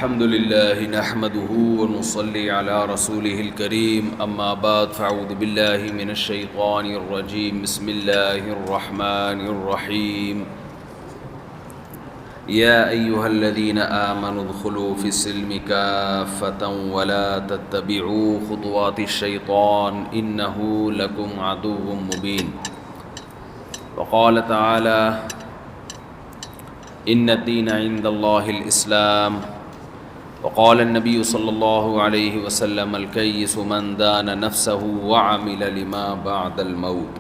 الحمد لله نحمده ونصلي على رسوله الكريم أما بعد فأعوذ بالله من الشيطان الرجيم بسم الله الرحمن الرحيم يا أيها الذين آمنوا ادخلوا في السلم كافة ولا تتبعوا خطوات الشيطان إنه لكم عدو مبين وقال تعالى إن الدين عند الله الإسلام وقال النبي صلى الله عليه وسلم الكيس من دان نفسه وعمل لما بعد الموت۔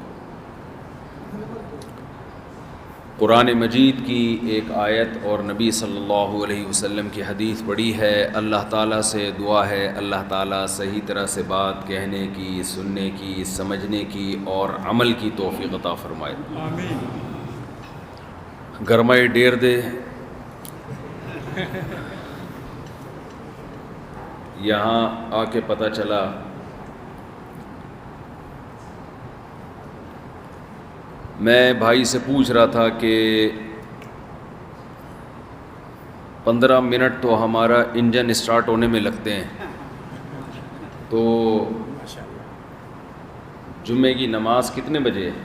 قرآن مجید کی ایک آیت اور نبی صلی اللہ علیہ وسلم کی حدیث پڑھی ہے۔ اللہ تعالیٰ سے دعا ہے اللہ تعالیٰ صحیح طرح سے بات کہنے کی، سننے کی، سمجھنے کی اور عمل کی توفیق عطا فرمائے۔ آمین۔ گرمائی ڈیر دے یہاں آ کے پتہ چلا میں بھائی سے پوچھ رہا تھا کہ 15 منٹ تو ہمارا انجن اسٹارٹ ہونے میں لگتے ہیں، تو جمعے کی نماز کتنے بجے ہے؟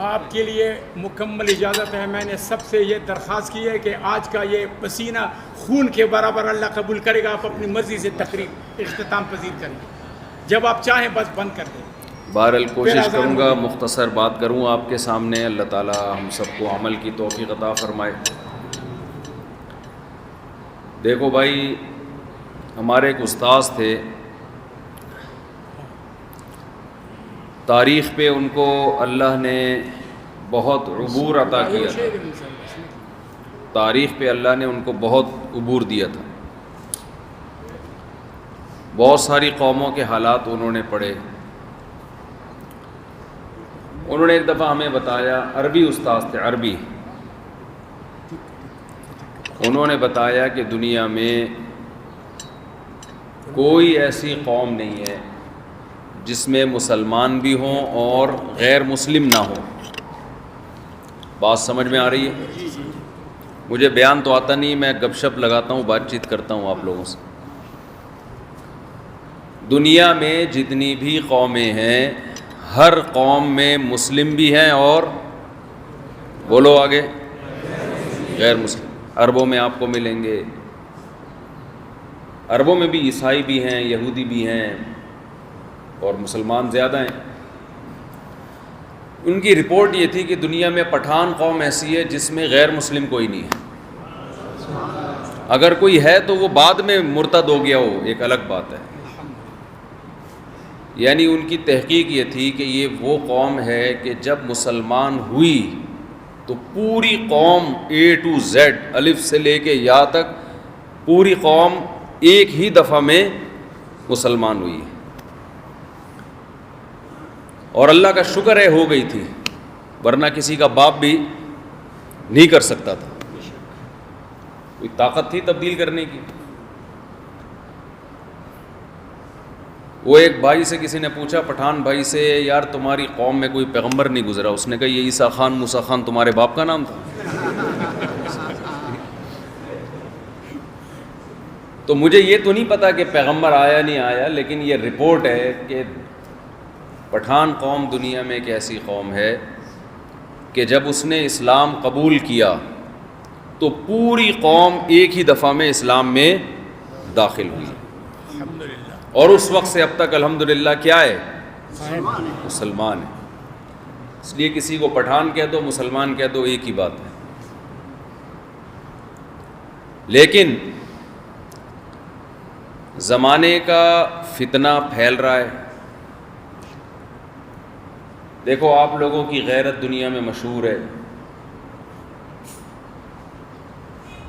آپ کے لیے مکمل اجازت ہے۔ میں نے سب سے یہ درخواست کی ہے کہ آج کا یہ پسینہ خون کے برابر اللہ قبول کرے گا۔ آپ اپنی مرضی سے تقریب اختتام پذیر کریں، جب آپ چاہیں بس بند کر دیں۔ بہرحال کوشش کروں گا مختصر بات کروں آپ کے سامنے۔ اللہ تعالی ہم سب کو عمل کی توفیق عطا فرمائے۔ دیکھو بھائی، ہمارے ایک استاذ تھے، تاریخ پہ ان کو اللہ نے بہت عبور عطا کیا تھا، تاریخ پہ اللہ نے ان کو بہت عبور دیا تھا۔ بہت ساری قوموں کے حالات انہوں نے پڑھے۔ انہوں نے ایک دفعہ ہمیں بتایا، عربی استاذ تھے، عربی، انہوں نے بتایا کہ دنیا میں کوئی ایسی قوم نہیں ہے جس میں مسلمان بھی ہوں اور غیر مسلم نہ ہوں۔ بات سمجھ میں آ رہی ہے؟ مجھے بیان تو آتا نہیں، میں گپ شپ لگاتا ہوں، بات چیت کرتا ہوں آپ لوگوں سے۔ دنیا میں جتنی بھی قومیں ہیں، ہر قوم میں مسلم بھی ہیں اور بولو آگے غیر مسلم۔ عربوں میں آپ کو ملیں گے، عربوں میں بھی عیسائی بھی ہیں، یہودی بھی ہیں اور مسلمان زیادہ ہیں۔ ان کی رپورٹ یہ تھی کہ دنیا میں پٹھان قوم ایسی ہے جس میں غیر مسلم کوئی نہیں ہے، اگر کوئی ہے تو وہ بعد میں مرتد ہو گیا ہو، ایک الگ بات ہے۔ یعنی ان کی تحقیق یہ تھی کہ یہ وہ قوم ہے کہ جب مسلمان ہوئی تو پوری قوم A to Z، الف سے لے کے یا تک پوری قوم ایک ہی دفعہ میں مسلمان ہوئی، اور اللہ کا شکر ہے ہو گئی تھی، ورنہ کسی کا باپ بھی نہیں کر سکتا تھا، کوئی طاقت تھی تبدیل کرنے کی۔ وہ ایک بھائی سے کسی نے پوچھا، پٹھان بھائی سے، یار تمہاری قوم میں کوئی پیغمبر نہیں گزرا؟ اس نے کہا یہ عیسیٰ خان موسیٰ خان تمہارے باپ کا نام تھا؟ تو مجھے یہ تو نہیں پتا کہ پیغمبر آیا نہیں آیا، لیکن یہ رپورٹ ہے کہ پٹھان قوم دنیا میں ایک ایسی قوم ہے کہ جب اس نے اسلام قبول کیا تو پوری قوم ایک ہی دفعہ میں اسلام میں داخل ہوئی، اور اس وقت سے اب تک الحمدللہ کیا ہے؟ مسلمان ہے۔ اس لیے کسی کو پٹھان کہہ دو، مسلمان کہہ دو، ایک ہی بات ہے۔ لیکن زمانے کا فتنہ پھیل رہا ہے۔ دیکھو آپ لوگوں کی غیرت دنیا میں مشہور ہے۔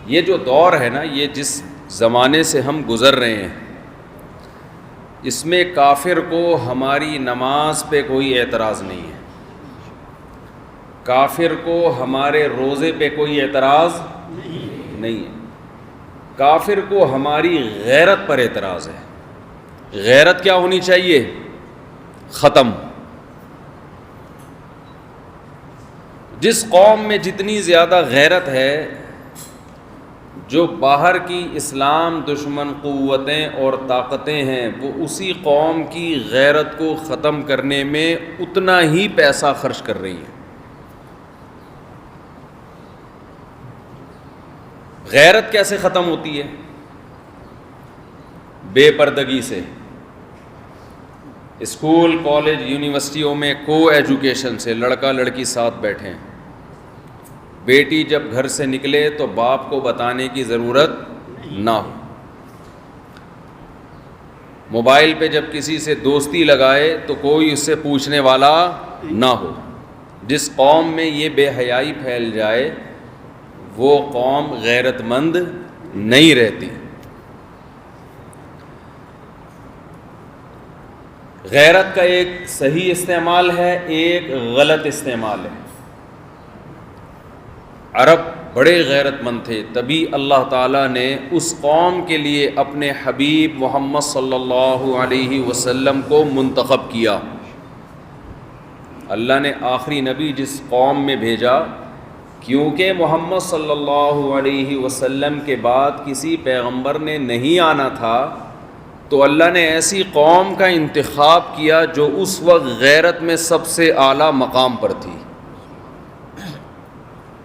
یہ جو دور ہے نا، یہ جس زمانے سے ہم گزر رہے ہیں، اس میں کافر کو ہماری نماز پہ کوئی اعتراض نہیں ہے، کافر کو ہمارے روزے پہ کوئی اعتراض نہیں ہے، کافر کو ہماری غیرت پر اعتراض ہے۔ غیرت کیا ہونی چاہیے؟ ختم۔ جس قوم میں جتنی زیادہ غیرت ہے، جو باہر کی اسلام دشمن قوتیں اور طاقتیں ہیں وہ اسی قوم کی غیرت کو ختم کرنے میں اتنا ہی پیسہ خرچ کر رہی ہیں۔ غیرت کیسے ختم ہوتی ہے؟ بے پردگی سے۔ اسکول، کالج، یونیورسٹیوں میں کو ایجوکیشن سے لڑکا لڑکی ساتھ بیٹھیں، بیٹی جب گھر سے نکلے تو باپ کو بتانے کی ضرورت نہ ہو، موبائل پہ جب کسی سے دوستی لگائے تو کوئی اس سے پوچھنے والا نہ ہو۔ جس قوم میں یہ بے حیائی پھیل جائے وہ قوم غیرت مند نہیں رہتی۔ غیرت کا ایک صحیح استعمال ہے، ایک غلط استعمال ہے۔ عرب بڑے غیرت مند تھے، تبھی اللہ تعالیٰ نے اس قوم کے لیے اپنے حبیب محمد صلی اللہ علیہ وسلم کو منتخب کیا۔ اللہ نے آخری نبی جس قوم میں بھیجا، کیونکہ محمد صلی اللہ علیہ وسلم کے بعد کسی پیغمبر نے نہیں آنا تھا، تو اللہ نے ایسی قوم کا انتخاب کیا جو اس وقت غیرت میں سب سے اعلیٰ مقام پر تھی۔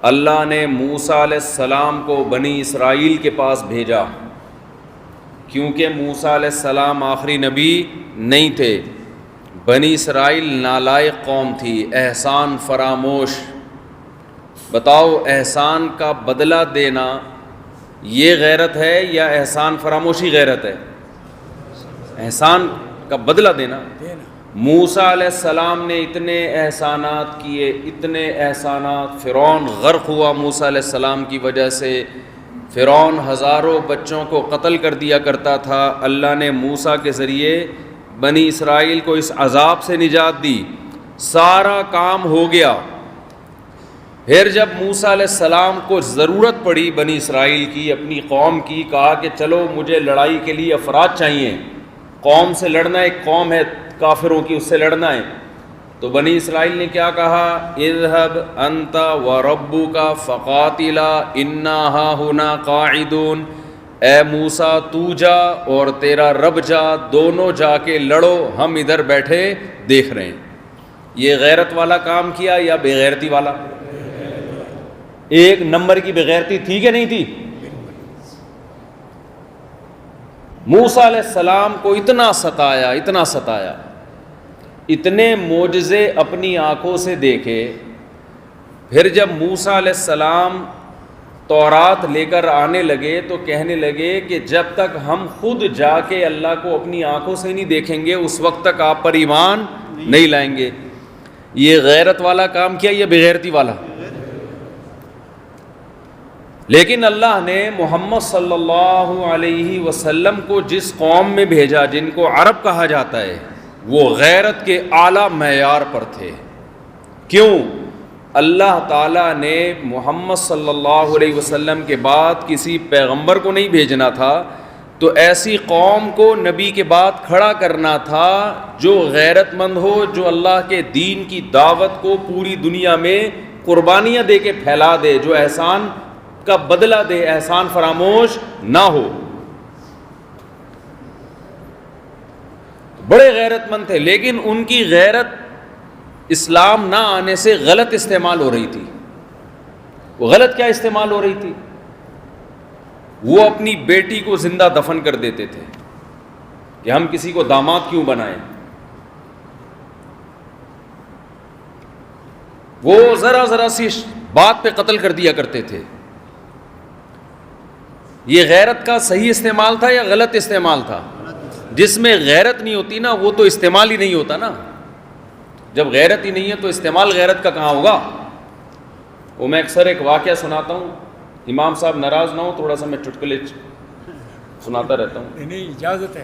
اللہ نے موسیٰ علیہ السلام کو بنی اسرائیل کے پاس بھیجا، کیونکہ موسیٰ علیہ السلام آخری نبی نہیں تھے۔ بنی اسرائیل نالائق قوم تھی، احسان فراموش۔ بتاؤ، احسان کا بدلہ دینا یہ غیرت ہے یا احسان فراموشی غیرت ہے؟ احسان کا بدلہ دینا۔ موسیٰ علیہ السلام نے اتنے احسانات کیے، اتنے احسانات، فرعون غرق ہوا موسیٰ علیہ السلام کی وجہ سے، فرعون ہزاروں بچوں کو قتل کر دیا کرتا تھا۔ اللہ نے موسیٰ کے ذریعے بنی اسرائیل کو اس عذاب سے نجات دی، سارا کام ہو گیا۔ پھر جب موسیٰ علیہ السلام کو ضرورت پڑی بنی اسرائیل کی، اپنی قوم کی، کہا کہ چلو مجھے لڑائی کے لیے افراد چاہیے، قوم سے لڑنا، ایک قوم ہے کافروں کی، اس سے لڑنا ہے۔ تو بنی اسرائیل نے کیا کہا؟ اذهب انت وربک فقاتلا انا ہاہنا قاعدون، اے موسیٰ تو جا اور تیرا رب جا، دونوں جا کے لڑو، ہم ادھر بیٹھے دیکھ رہے ہیں۔ یہ غیرت والا کام کیا یا بے غیرتی والا؟ ایک نمبر کی بے غیرتی تھی کہ نہیں تھی؟ موسیٰ علیہ السلام کو اتنا ستایا، اتنا ستایا، اتنے معجزے اپنی آنکھوں سے دیکھے۔ پھر جب موسیٰ علیہ السلام تورات لے کر آنے لگے تو کہنے لگے کہ جب تک ہم خود جا کے اللہ کو اپنی آنکھوں سے نہیں دیکھیں گے اس وقت تک آپ پر ایمان نہیں لائیں گے۔ یہ غیرت والا کام کیا یا بے غیرتی والا؟ لیکن اللہ نے محمد صلی اللہ علیہ وسلم کو جس قوم میں بھیجا، جن کو عرب کہا جاتا ہے، وہ غیرت کے اعلیٰ معیار پر تھے۔ کیوں؟ اللہ تعالیٰ نے محمد صلی اللہ علیہ وسلم کے بعد کسی پیغمبر کو نہیں بھیجنا تھا، تو ایسی قوم کو نبی کے بعد کھڑا کرنا تھا جو غیرت مند ہو، جو اللہ کے دین کی دعوت کو پوری دنیا میں قربانیاں دے کے پھیلا دے، جو احسان کا بدلہ دے، احسان فراموش نہ ہو۔ بڑے غیرت مند تھے، لیکن ان کی غیرت اسلام نہ آنے سے غلط استعمال ہو رہی تھی۔ وہ غلط کیا استعمال ہو رہی تھی؟ وہ اپنی بیٹی کو زندہ دفن کر دیتے تھے کہ ہم کسی کو داماد کیوں بنائیں۔ وہ ذرا ذرا سی بات پہ قتل کر دیا کرتے تھے۔ یہ غیرت کا صحیح استعمال تھا یا غلط استعمال تھا؟ جس میں غیرت نہیں ہوتی نا، وہ تو استعمال ہی نہیں ہوتا نا۔ جب غیرت ہی نہیں ہے تو استعمال غیرت کا کہاں ہوگا؟ وہ میں اکثر ایک واقعہ سناتا ہوں، امام صاحب ناراض نہ ہو، تھوڑا سا میں چٹکلے سناتا رہتا ہوں۔ نہیں، اجازت ہے،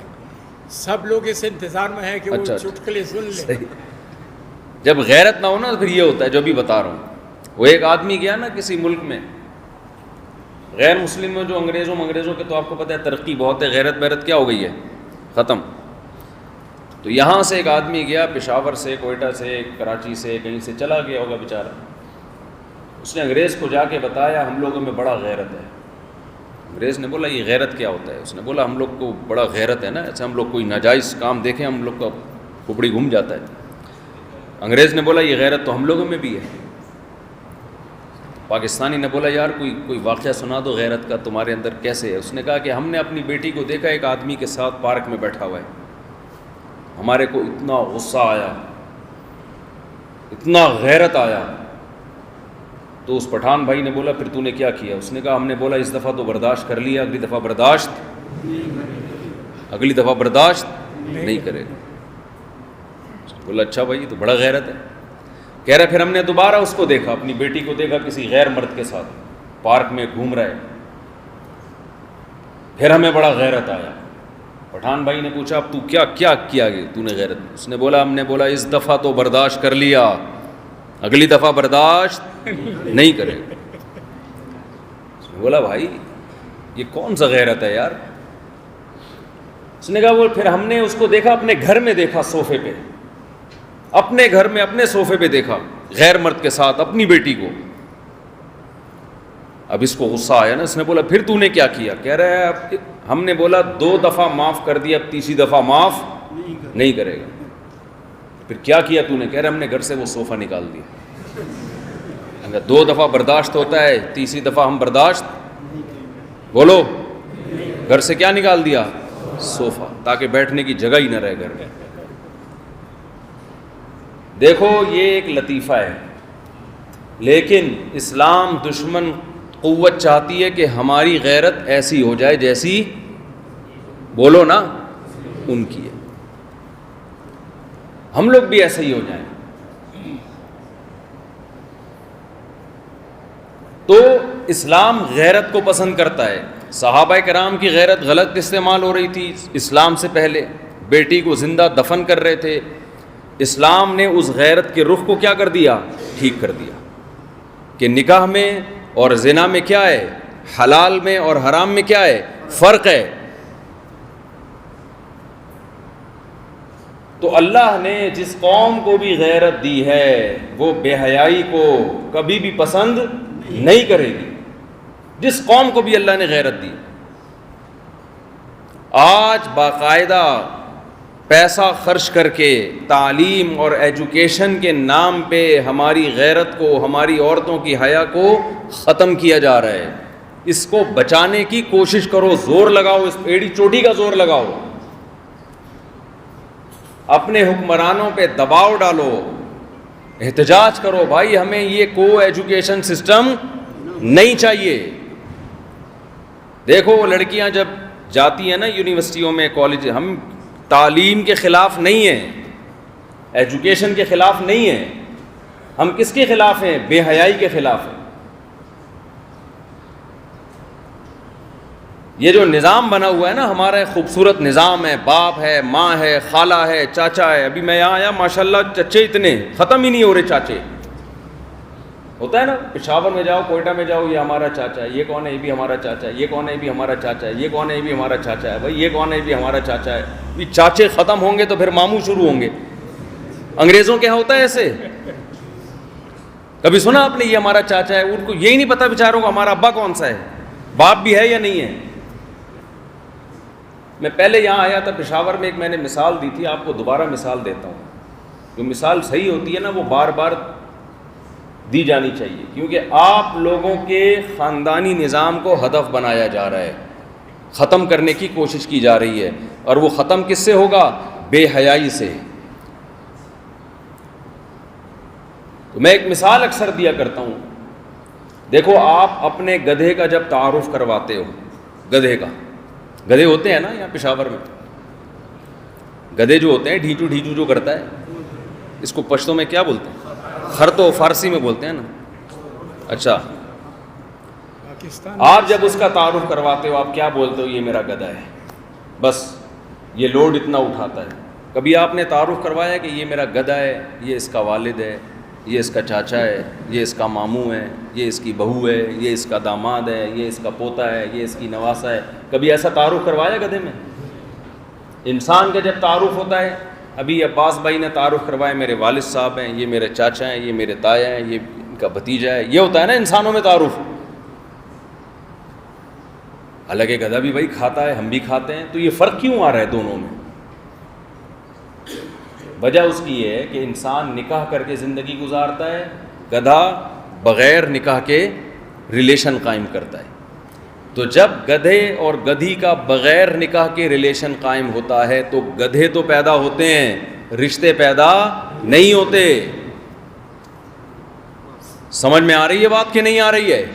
سب لوگ اس انتظار میں ہیں کہ وہ چٹکلے سن لیں۔ جب غیرت نہ ہو نا پھر یہ ہوتا ہے جو بھی بتا رہا ہوں۔ وہ ایک آدمی گیا نا کسی ملک میں، غیر مسلم میں، جو انگریزوں کے تو آپ کو پتہ ہے ترقی بہت ہے، غیرت بیرت کیا ہو گئی ہے، ختم۔ تو یہاں سے ایک آدمی گیا، پشاور سے، کوئٹہ سے، کراچی سے، کہیں سے چلا گیا ہوگا بیچارہ۔ اس نے انگریز کو جا کے بتایا ہم لوگوں میں بڑا غیرت ہے، انگریز نے بولا یہ غیرت کیا ہوتا ہے؟ اس نے بولا ہم لوگ کو بڑا غیرت ہے نا، ایسے ہم لوگ کوئی ناجائز کام دیکھیں ہم لوگ کا کھوپڑی گھوم جاتا ہے۔ انگریز نے بولا یہ غیرت تو ہم لوگوں میں بھی ہے۔ پاکستانی نے بولا یار کوئی واقعہ سنا دو غیرت کا، تمہارے اندر کیسے ہے؟ اس نے کہا کہ ہم نے اپنی بیٹی کو دیکھا ایک آدمی کے ساتھ پارک میں بیٹھا ہوا ہے، ہمارے کو اتنا غصہ آیا، اتنا غیرت آیا۔ تو اس پٹھان بھائی نے بولا پھر تو نے کیا کیا؟ اس نے کہا ہم نے بولا اس دفعہ تو برداشت کر لیا، اگلی دفعہ برداشت نہیں کرے گا۔ بولا اچھا بھائی تو بڑا غیرت ہے۔ کہہ رہا پھر ہم نے دوبارہ اس کو دیکھا، اپنی بیٹی کو دیکھا کسی غیر مرد کے ساتھ پارک میں گھوم رہا ہے، پھر ہمیں بڑا غیرت آیا۔ پٹھان بھائی نے پوچھا اب تو کیا کیا گیا تو نے غیرت؟ اس نے بولا ہم نے بولا اس دفعہ تو برداشت کر لیا، اگلی دفعہ برداشت نہیں کرے گا۔ اس نے بولا بھائی یہ کون سا غیرت ہے یار؟ اس نے کہا وہ پھر ہم نے اس کو دیکھا اپنے گھر میں، دیکھا صوفے پہ، اپنے گھر میں اپنے صوفے پہ دیکھا غیر مرد کے ساتھ اپنی بیٹی کو۔ اب اس کو غصہ آیا نا، اس نے بولا پھر تو نے کیا کیا؟ کہہ رہا ہے ہم نے بولا 2 دفعہ معاف کر دیا، اب تیسری دفعہ معاف نہیں کرے گا۔ پھر کیا کیا تو نے؟ کہہ رہا ہم نے گھر سے وہ صوفہ نکال دیا۔ اگر 2 دفعہ برداشت ہوتا ہے، تیسری دفعہ ہم برداشت، بولو، گھر سے کیا نکال دیا؟ صوفہ، تاکہ بیٹھنے کی جگہ ہی نہ رہے گھر میں۔ دیکھو یہ ایک لطیفہ ہے، لیکن اسلام دشمن قوت چاہتی ہے کہ ہماری غیرت ایسی ہو جائے جیسی، بولو نا، ان کی ہے، ہم لوگ بھی ایسے ہی ہو جائیں۔ تو اسلام غیرت کو پسند کرتا ہے۔ صحابہ کرام کی غیرت غلط استعمال ہو رہی تھی اسلام سے پہلے، بیٹی کو زندہ دفن کر رہے تھے، اسلام نے اس غیرت کے رخ کو کیا کر دیا؟ ٹھیک کر دیا کہ نکاح میں اور زنا میں کیا ہے، حلال میں اور حرام میں کیا ہے، فرق ہے۔ تو اللہ نے جس قوم کو بھی غیرت دی ہے وہ بے حیائی کو کبھی بھی پسند نہیں کرے گی۔ جس قوم کو بھی اللہ نے غیرت دی، آج باقاعدہ پیسہ خرچ کر کے تعلیم اور ایجوکیشن کے نام پہ ہماری غیرت کو، ہماری عورتوں کی حیا کو ختم کیا جا رہا ہے۔ اس کو بچانے کی کوشش کرو، زور لگاؤ، اس ایڑی چوٹی کا زور لگاؤ، اپنے حکمرانوں پہ دباؤ ڈالو، احتجاج کرو، بھائی ہمیں یہ کو ایجوکیشن سسٹم نہیں چاہیے۔ دیکھو لڑکیاں جب جاتی ہیں نا یونیورسٹیوں میں، کالج، ہم تعلیم کے خلاف نہیں ہیں، ایجوکیشن کے خلاف نہیں ہیں، ہم کس کے خلاف ہیں؟ بے حیائی کے خلاف ہیں۔ یہ جو نظام بنا ہوا ہے نا ہمارا، خوبصورت نظام ہے، باپ ہے، ماں ہے، خالہ ہے، چاچا ہے۔ ابھی میں یہاں آیا ماشاءاللہ چچے اتنے ختم ہی نہیں ہو رہے، چاچے ہوتا ہے نا، پشاور میں جاؤ، کوئٹہ میں جاؤ، یہ ہمارا چاچا ہے، یہ کون ہے؟ یہ بھی ہمارا چاچا ہے، یہ کون ہے؟ یہ بھی ہمارا چاچا ہے، یہ کون ہے؟ یہ بھی ہمارا چاچا ہے۔ بھائی یہ کون ہے؟ یہ بھی ہمارا چاچا ہے۔ یہ چاچے ختم ہوں گے تو پھر ماموں شروع ہوں گے۔ انگریزوں کے یہاں ہوتا ہے ایسے، کبھی سنا آپ نے یہ ہمارا چاچا ہے؟ ان کو یہی نہیں پتا بیچاروں کو ہمارا ابا کون سا ہے، باپ بھی ہے یا نہیں ہے۔ میں پہلے یہاں آیا تھا پشاور میں، ایک میں نے مثال دی تھی، آپ کو دوبارہ مثال دیتا ہوں۔ جو مثال صحیح ہوتی ہے نا وہ بار بار دی جانی چاہیے، کیونکہ آپ لوگوں کے خاندانی نظام کو ہدف بنایا جا رہا ہے، ختم کرنے کی کوشش کی جا رہی ہے، اور وہ ختم کس سے ہوگا؟ بے حیائی سے۔ تو میں ایک مثال اکثر دیا کرتا ہوں، دیکھو آپ اپنے گدھے کا جب تعارف کرواتے ہو، گدھے ہوتے ہیں نا یہاں پشاور میں، گدھے جو ہوتے ہیں، ڈھیچو جو کرتا ہے، اس کو پشتو میں کیا بولتے ہیں؟ خر تو فارسی میں بولتے ہیں نا۔ اچھا، آپ جب اس کا تعارف کرواتے ہو آپ کیا بولتے ہو؟ یہ میرا گدھا ہے، بس یہ لوڈ اتنا اٹھاتا ہے۔ کبھی آپ نے تعارف کروایا کہ یہ میرا گدھا ہے، یہ اس کا والد ہے، یہ اس کا چاچا ہے، یہ اس کا ماموں ہے، یہ اس کی بہو ہے، یہ اس کا داماد ہے، یہ اس کا پوتا ہے، یہ اس کی نواسا ہے؟ کبھی ایسا تعارف کروایا گدھے میں؟ انسان کا جب تعارف ہوتا ہے، ابھی عباس بھائی نے تعارف کروایا میرے والد صاحب ہیں، یہ میرے چاچا ہیں، یہ میرے تایا ہیں، یہ ان کا بھتیجا ہے، یہ ہوتا ہے نا انسانوں میں تعارف۔ حالانکہ گدھا بھی بھائی کھاتا ہے, ہم بھی کھاتے ہیں, تو یہ فرق کیوں آ رہا ہے دونوں میں؟ وجہ اس کی یہ ہے کہ انسان نکاح کر کے زندگی گزارتا ہے, گدھا بغیر نکاح کے ریلیشن قائم کرتا ہے. تو جب گدھے اور گدھی کا بغیر نکاح کے ریلیشن قائم ہوتا ہے تو گدھے تو پیدا ہوتے ہیں, رشتے پیدا نہیں ہوتے. سمجھ میں آ رہی ہے بات کہ نہیں آ رہی ہے؟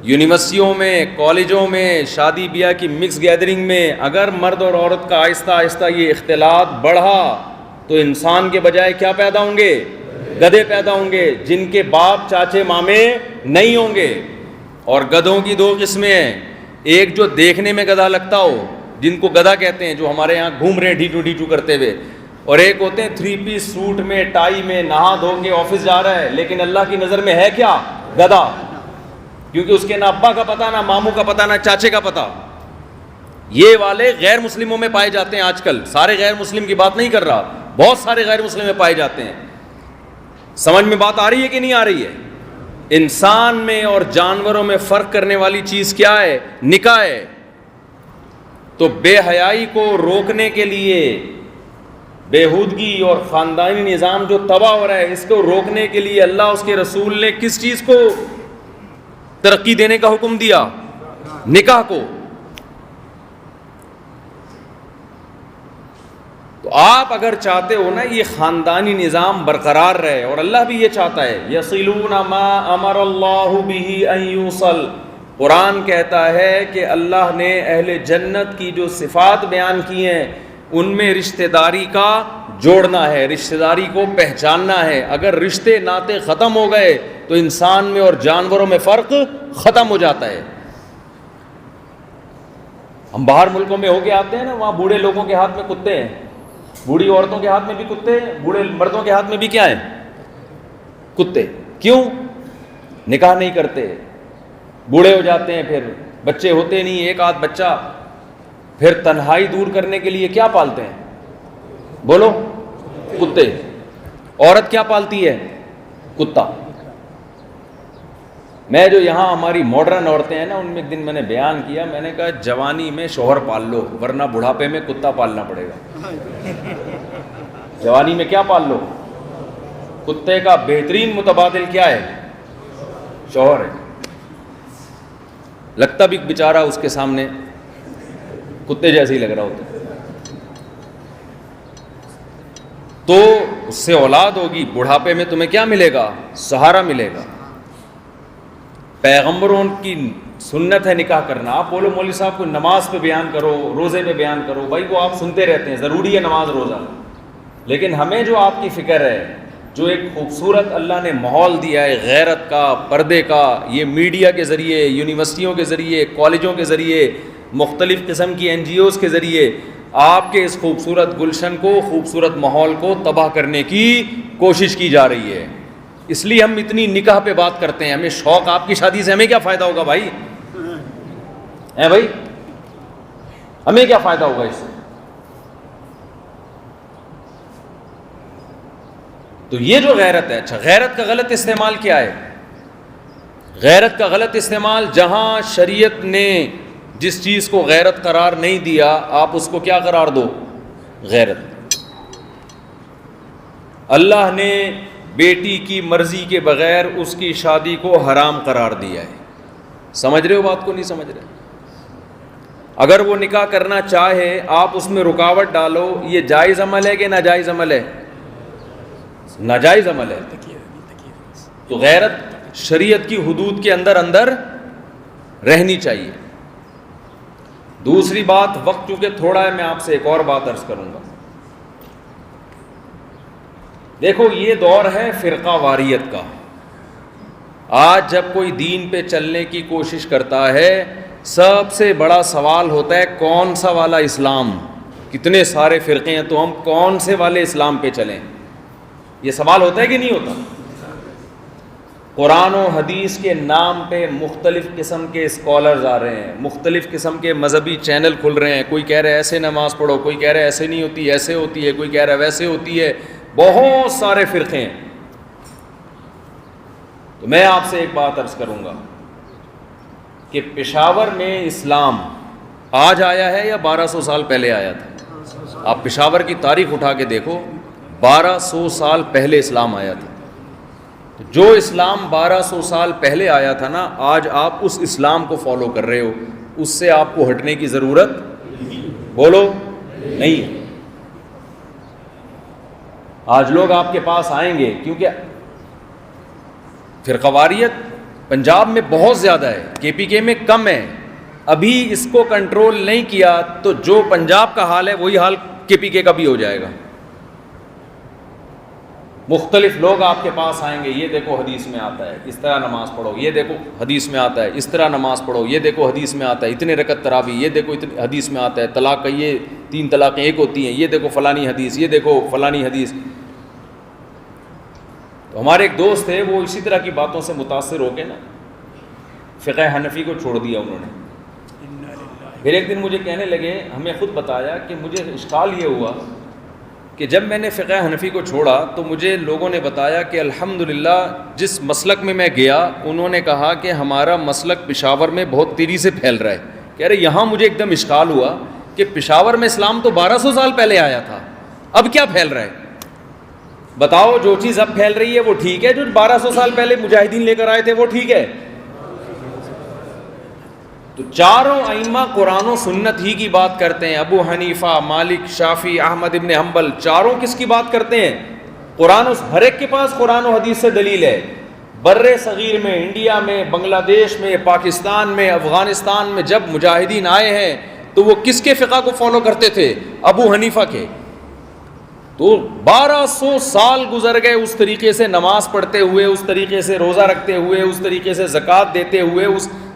یونیورسٹیوں میں, کالجوں میں, شادی بیاہ کی مکس گیدرنگ میں اگر مرد اور عورت کا آہستہ آہستہ یہ اختلاط بڑھا تو انسان کے بجائے کیا پیدا ہوں گے؟ گدھے پیدا ہوں گے, جن کے باپ چاچے مامے نہیں ہوں گے. اور گدھوں کی دو قسمیں ہیں, ایک جو دیکھنے میں گدھا لگتا ہو, جن کو گدھا کہتے ہیں, جو ہمارے یہاں گھوم رہے ہیں ڈھیٹو ڈھیٹو کرتے ہوئے, اور ایک ہوتے ہیں 3 پیس سوٹ میں, ٹائی میں, نہا دھو کے آفس جا رہا ہے, لیکن اللہ کی نظر میں ہے کیا؟ گدھا. کیونکہ اس کے نہ ابا کا پتہ, نہ ماموں کا پتہ, نہ چاچے کا پتہ. یہ والے غیر مسلموں میں پائے جاتے ہیں آج کل. سارے غیر مسلم کی بات نہیں کر رہا, بہت سارے غیر مسلم میں پائے جاتے ہیں. سمجھ میں بات آ رہی ہے کہ نہیں آ رہی ہے؟ انسان میں اور جانوروں میں فرق کرنے والی چیز کیا ہے؟ نکاح ہے. تو بے حیائی کو روکنے کے لیے, بےہودگی اور خاندانی نظام جو تباہ ہو رہا ہے, اس کو روکنے کے لیے اللہ اس کے رسول نے کس چیز کو ترقی دینے کا حکم دیا؟ نکاح کو. تو آپ اگر چاہتے ہو نا یہ خاندانی نظام برقرار رہے, اور اللہ بھی یہ چاہتا ہے, یصلون ما امر اللہ بہ ان یوصل. قرآن کہتا ہے کہ اللہ نے اہل جنت کی جو صفات بیان کی ہیں ان میں رشتہ داری کا جوڑنا ہے, رشتہ داری کو پہچاننا ہے. اگر رشتے ناطے ختم ہو گئے تو انسان میں اور جانوروں میں فرق ختم ہو جاتا ہے. ہم باہر ملکوں میں ہو کے آتے ہیں نا, وہاں بوڑھے لوگوں کے ہاتھ میں کتے ہیں, بوڑھی عورتوں کے ہاتھ میں بھی کتے ہیں, بوڑھے مردوں کے ہاتھ میں بھی کیا ہیں؟ کتے. کیوں؟ نکاح نہیں کرتے, بوڑھے ہو جاتے ہیں, پھر بچے ہوتے نہیں, ایک آدھ بچہ. پھر تنہائی دور کرنے کے لیے کیا پالتے ہیں؟ بولو, کتے. عورت کیا پالتی ہے؟ کتا. میں جو یہاں ہماری ماڈرن عورتیں ہیں نا, ان میں ایک دن میں نے بیان کیا, میں نے کہا جوانی میں شوہر پال لو ورنہ بڑھاپے میں کتا پالنا پڑے گا. جوانی میں کیا پال لو؟ کتے کا بہترین متبادل کیا ہے؟ شوہر ہے. لگتا بھی بیچارہ اس کے سامنے کتے جیسے ہی لگ رہا ہوتا. تو اس سے اولاد ہوگی, بڑھاپے میں تمہیں کیا ملے گا؟ سہارا ملے گا. پیغمبروں کی سنت ہے نکاح کرنا. آپ بولو مولوی صاحب کو نماز پہ بیان کرو, روزے پہ بیان کرو, بھائی وہ آپ سنتے رہتے ہیں, ضروری ہے نماز روزہ, لیکن ہمیں جو آپ کی فکر ہے, جو ایک خوبصورت اللہ نے ماحول دیا ہے غیرت کا, پردے کا, یہ میڈیا کے ذریعے, یونیورسٹیوں کے ذریعے, کالجوں کے ذریعے, مختلف قسم کی NGOs کے ذریعے آپ کے اس خوبصورت گلشن کو, خوبصورت ماحول کو تباہ کرنے کی کوشش کی جا رہی ہے. اس لیے ہم اتنی نکاح پہ بات کرتے ہیں. ہمیں شوق, آپ کی شادی سے ہمیں کیا فائدہ ہوگا بھائی؟ ہیں بھائی, ہمیں کیا فائدہ ہوگا اس سے؟ تو یہ جو غیرت ہے, اچھا غیرت کا غلط استعمال کیا ہے؟ غیرت کا غلط استعمال, جہاں شریعت نے جس چیز کو غیرت قرار نہیں دیا, آپ اس کو کیا قرار دو؟ غیرت. اللہ نے بیٹی کی مرضی کے بغیر اس کی شادی کو حرام قرار دیا ہے. سمجھ رہے ہو بات کو؟ نہیں سمجھ رہے؟ اگر وہ نکاح کرنا چاہے, آپ اس میں رکاوٹ ڈالو, یہ جائز عمل ہے کہ ناجائز عمل ہے؟ ناجائز عمل ہے. تو غیرت شریعت کی حدود کے اندر رہنی چاہیے. دوسری بات, وقت چونکہ تھوڑا ہے, میں آپ سے ایک اور بات عرض کروں گا. دیکھو یہ دور ہے فرقہ واریت کا. آج جب کوئی دین پہ چلنے کی کوشش کرتا ہے, سب سے بڑا سوال ہوتا ہے کون سا والا اسلام؟ کتنے سارے فرقے ہیں, تو ہم کون سے والے اسلام پہ چلیں؟ یہ سوال ہوتا ہے کہ نہیں ہوتا؟ قرآن و حدیث کے نام پہ مختلف قسم کے اسکالرز آ رہے ہیں, مختلف قسم کے مذہبی چینل کھل رہے ہیں. کوئی کہہ رہا ہے ایسے نماز پڑھو, کوئی کہہ رہا ہے ایسے نہیں ہوتی, ایسے ہوتی ہے, کوئی کہہ رہا ہے ویسے ہوتی ہے. بہت سارے فرقے ہیں. تو میں آپ سے ایک بات عرض کروں گا کہ پشاور میں اسلام آج آیا ہے یا 1200 سال پہلے آیا تھا؟ آپ پشاور کی تاریخ اٹھا کے دیکھو، 1200 سال پہلے اسلام آیا تھا. جو اسلام 1200 سال پہلے آیا تھا نا، آج آپ اس اسلام کو فالو کر رہے ہو، اس سے آپ کو ہٹنے کی ضرورت بولو نہیں. آج لوگ آپ کے پاس آئیں گے کیونکہ فرقواریت پنجاب میں بہت زیادہ ہے، کے پی کے میں کم ہے. ابھی اس کو کنٹرول نہیں کیا تو جو پنجاب کا حال ہے وہی حال کے پی کے کا بھی ہو جائے گا. مختلف لوگ آپ کے پاس آئیں گے، یہ دیکھو حدیث میں آتا ہے اس طرح نماز پڑھو، یہ دیکھو حدیث میں آتا ہے اس طرح نماز پڑھو، یہ دیکھو حدیث میں آتا ہے اتنے رکعت تراویح، یہ دیکھو حدیث میں آتا ہے طلاق کا یہ 3 طلاقیں ایک ہوتی ہیں، یہ دیکھو فلانی حدیث، یہ دیکھو فلانی حدیث. تو ہمارے ایک دوست تھے، وہ اسی طرح کی باتوں سے متاثر ہو کے نا فقہ حنفی کو چھوڑ دیا انہوں نے. پھر ایک دن مجھے کہنے لگے، ہمیں خود بتایا کہ مجھے اشکال یہ ہوا کہ جب میں نے فقہ حنفی کو چھوڑا تو مجھے لوگوں نے بتایا کہ الحمدللہ جس مسلک میں گیا انہوں نے کہا کہ ہمارا مسلک پشاور میں بہت تیزی سے پھیل رہا ہے. کہہ رہے یہاں مجھے ایک دم اشکال ہوا کہ پشاور میں اسلام تو 1200 سال پہلے آیا تھا، اب کیا پھیل رہا ہے؟ بتاؤ جو چیز اب پھیل رہی ہے وہ ٹھیک ہے، جو 1200 سال پہلے مجاہدین لے کر آئے تھے وہ ٹھیک ہے؟ تو چاروں ائمہ قرآن و سنت ہی کی بات کرتے ہیں. ابو حنیفہ، مالک، شافعی، احمد ابن حنبل، چاروں کس کی بات کرتے ہیں؟ قرآن. ہر ایک کے پاس قرآن و حدیث سے دلیل ہے. بر صغیر میں، انڈیا میں، بنگلہ دیش میں، پاکستان میں، افغانستان میں جب مجاہدین آئے ہیں تو وہ کس کے فقہ کو فالو کرتے تھے؟ ابو حنیفہ کے. تو 1200 سال گزر گئے اس طریقے سے نماز پڑھتے ہوئے، اس طریقے سے روزہ رکھتے ہوئے، اس طریقے سے زکوٰۃ دیتے ہوئے،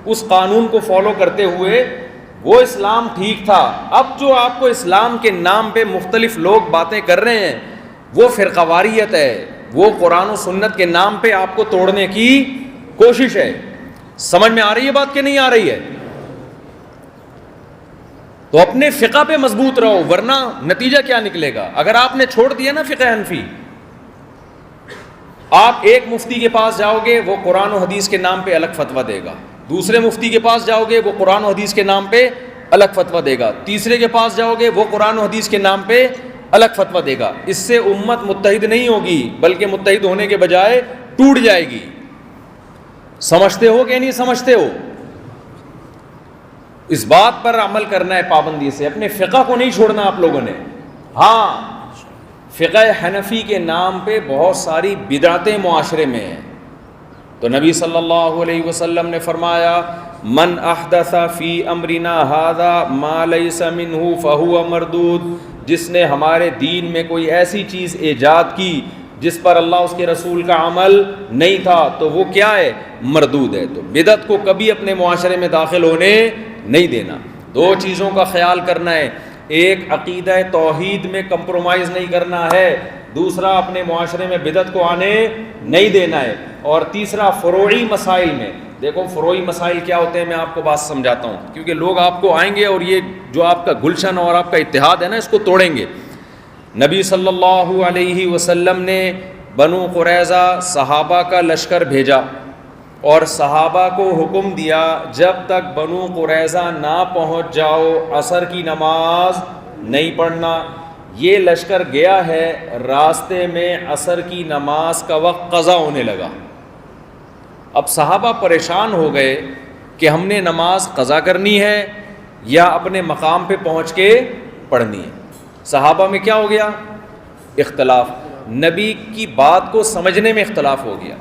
اس قانون کو فالو کرتے ہوئے. وہ اسلام ٹھیک تھا. اب جو آپ کو اسلام کے نام پہ مختلف لوگ باتیں کر رہے ہیں وہ فرقواریت ہے، وہ قرآن و سنت کے نام پہ آپ کو توڑنے کی کوشش ہے. سمجھ میں آ رہی ہے بات کہ نہیں آ رہی ہے؟ تو اپنے فقہ پہ مضبوط رہو، ورنہ نتیجہ کیا نکلے گا؟ اگر آپ نے چھوڑ دیا نا فقہ حنفی، آپ ایک مفتی کے پاس جاؤ گے وہ قرآن و حدیث کے نام پہ الگ فتویٰ دے گا، دوسرے مفتی کے پاس جاؤ گے وہ قرآن و حدیث کے نام پہ الگ فتویٰ دے گا، تیسرے کے پاس جاؤ گے وہ قرآن و حدیث کے نام پہ الگ فتویٰ دے گا. اس سے امت متحد نہیں ہوگی بلکہ متحد ہونے کے بجائے ٹوٹ جائے گی. سمجھتے ہو کہ نہیں سمجھتے ہو؟ اس بات پر عمل کرنا ہے پابندی سے، اپنے فقہ کو نہیں چھوڑنا آپ لوگوں نے. ہاں، فقہ حنفی کے نام پہ بہت ساری بدعتیں معاشرے میں ہیں. تو نبی صلی اللہ علیہ وسلم نے فرمایا من احدث فی امرنا ھذا ما لیس منہ فہو مردود. جس نے ہمارے دین میں کوئی ایسی چیز ایجاد کی جس پر اللہ اس کے رسول کا عمل نہیں تھا تو وہ کیا ہے؟ مردود ہے. تو بدعت کو کبھی اپنے معاشرے میں داخل ہونے نہیں دینا. 2 چیزوں کا خیال کرنا ہے، ایک عقیدہ توحید میں کمپرومائز نہیں کرنا ہے، دوسرا اپنے معاشرے میں بدعت کو آنے نہیں دینا ہے، اور تیسرا فروعی مسائل میں. دیکھو فروعی مسائل کیا ہوتے ہیں، میں آپ کو بات سمجھاتا ہوں کیونکہ لوگ آپ کو آئیں گے اور یہ جو آپ کا گلشن اور آپ کا اتحاد ہے نا اس کو توڑیں گے. نبی صلی اللہ علیہ وسلم نے بنو قریظہ صحابہ کا لشکر بھیجا اور صحابہ کو حکم دیا جب تک بنو قریظہ نہ پہنچ جاؤ عصر کی نماز نہیں پڑھنا. یہ لشکر گیا ہے، راستے میں عصر کی نماز کا وقت قضا ہونے لگا. اب صحابہ پریشان ہو گئے کہ ہم نے نماز قضا کرنی ہے یا اپنے مقام پہ پہنچ کے پڑھنی ہے. صحابہ میں کیا ہو گیا؟ اختلاف. نبی کی بات کو سمجھنے میں اختلاف ہو گیا.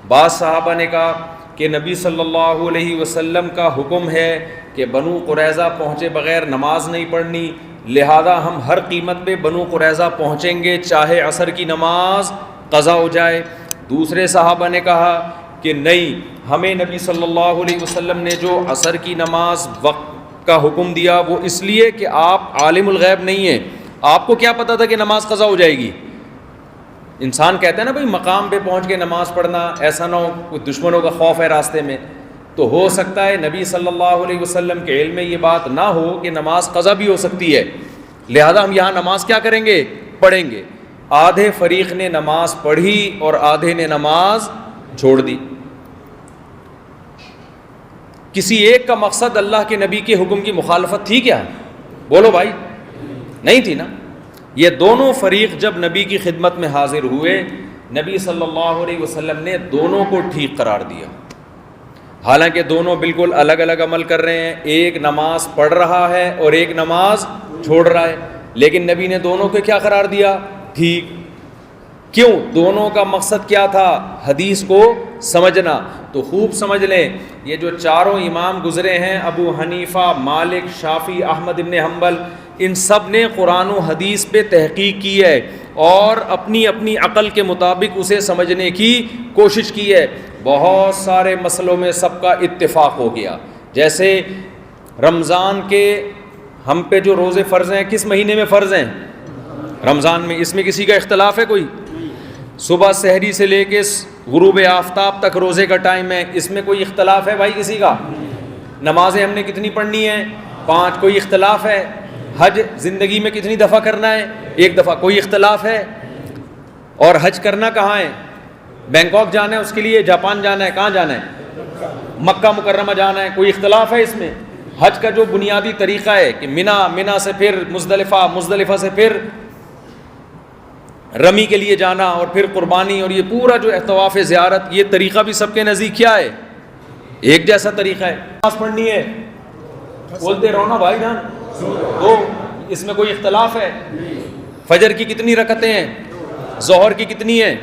بعض صحابہ نے کہا کہ نبی صلی اللہ علیہ وسلم کا حکم ہے کہ بنو قریظہ پہنچے بغیر نماز نہیں پڑھنی، لہذا ہم ہر قیمت پہ بنو قریظہ پہنچیں گے چاہے عصر کی نماز قضا ہو جائے. دوسرے صحابہ نے کہا کہ نہیں، ہمیں نبی صلی اللہ علیہ وسلم نے جو عصر کی نماز وقت کا حکم دیا وہ اس لیے کہ آپ عالم الغیب نہیں ہیں، آپ کو کیا پتہ تھا کہ نماز قضا ہو جائے گی؟ انسان کہتا ہے نا بھائی مقام پہ پہنچ کے نماز پڑھنا، ایسا نہ ہو کوئی دشمنوں کا خوف ہے راستے میں. تو ہو سکتا ہے نبی صلی اللہ علیہ وسلم کے علم میں یہ بات نہ ہو کہ نماز قضا بھی ہو سکتی ہے، لہذا ہم یہاں نماز کیا کریں گے؟ پڑھیں گے. آدھے فریق نے نماز پڑھی اور آدھے نے نماز چھوڑ دی. کسی ایک کا مقصد اللہ کے نبی کے حکم کی مخالفت تھی کیا؟ بولو بھائی، نہیں تھی نا۔ یہ دونوں فریق جب نبی کی خدمت میں حاضر ہوئے، نبی صلی اللہ علیہ وسلم نے دونوں کو ٹھیک قرار دیا، حالانکہ دونوں بالکل الگ الگ عمل کر رہے ہیں، ایک نماز پڑھ رہا ہے اور ایک نماز چھوڑ رہا ہے، لیکن نبی نے دونوں کو کیا قرار دیا؟ ٹھیک۔ کیوں؟ دونوں کا مقصد کیا تھا؟ حدیث کو سمجھنا۔ تو خوب سمجھ لیں، یہ جو چاروں امام گزرے ہیں، ابو حنیفہ، مالک، شافعی، احمد ابن حنبل، ان سب نے قرآن و حدیث پہ تحقیق کی ہے اور اپنی اپنی عقل کے مطابق اسے سمجھنے کی کوشش کی ہے۔ بہت سارے مسئلوں میں سب کا اتفاق ہو گیا۔ جیسے رمضان کے ہم پہ جو روزے فرض ہیں، کس مہینے میں فرض ہیں؟ رمضان میں۔ اس میں کسی کا اختلاف ہے کوئی؟ صبح سحری سے لے کے غروب آفتاب تک روزے کا ٹائم ہے، اس میں کوئی اختلاف ہے بھائی کسی کا؟ نمازیں ہم نے کتنی پڑھنی ہیں؟ 5۔ کوئی اختلاف ہے؟ حج زندگی میں کتنی دفعہ کرنا ہے؟ 1 دفعہ۔ کوئی اختلاف ہے؟ اور حج کرنا کہاں ہے؟ بینکاک جانا ہے اس کے لیے؟ جاپان جانا ہے؟ کہاں جانا ہے؟ مکہ مکرمہ جانا ہے؟ کوئی اختلاف ہے اس میں؟ حج کا جو بنیادی طریقہ ہے کہ منا سے پھر مزدلفہ سے پھر رمی کے لیے جانا اور پھر قربانی، اور یہ پورا جو طواف زیارت، یہ طریقہ بھی سب کے نزدیک کیا ہے؟ ایک جیسا طریقہ ہے۔ نماز پڑھنی ہے، بولتے رہو نا بھائی جان، تو اس میں کوئی اختلاف ہے؟ فجر کی کتنی رکعتیں ہیں؟ ظہر کی کتنی ہیں؟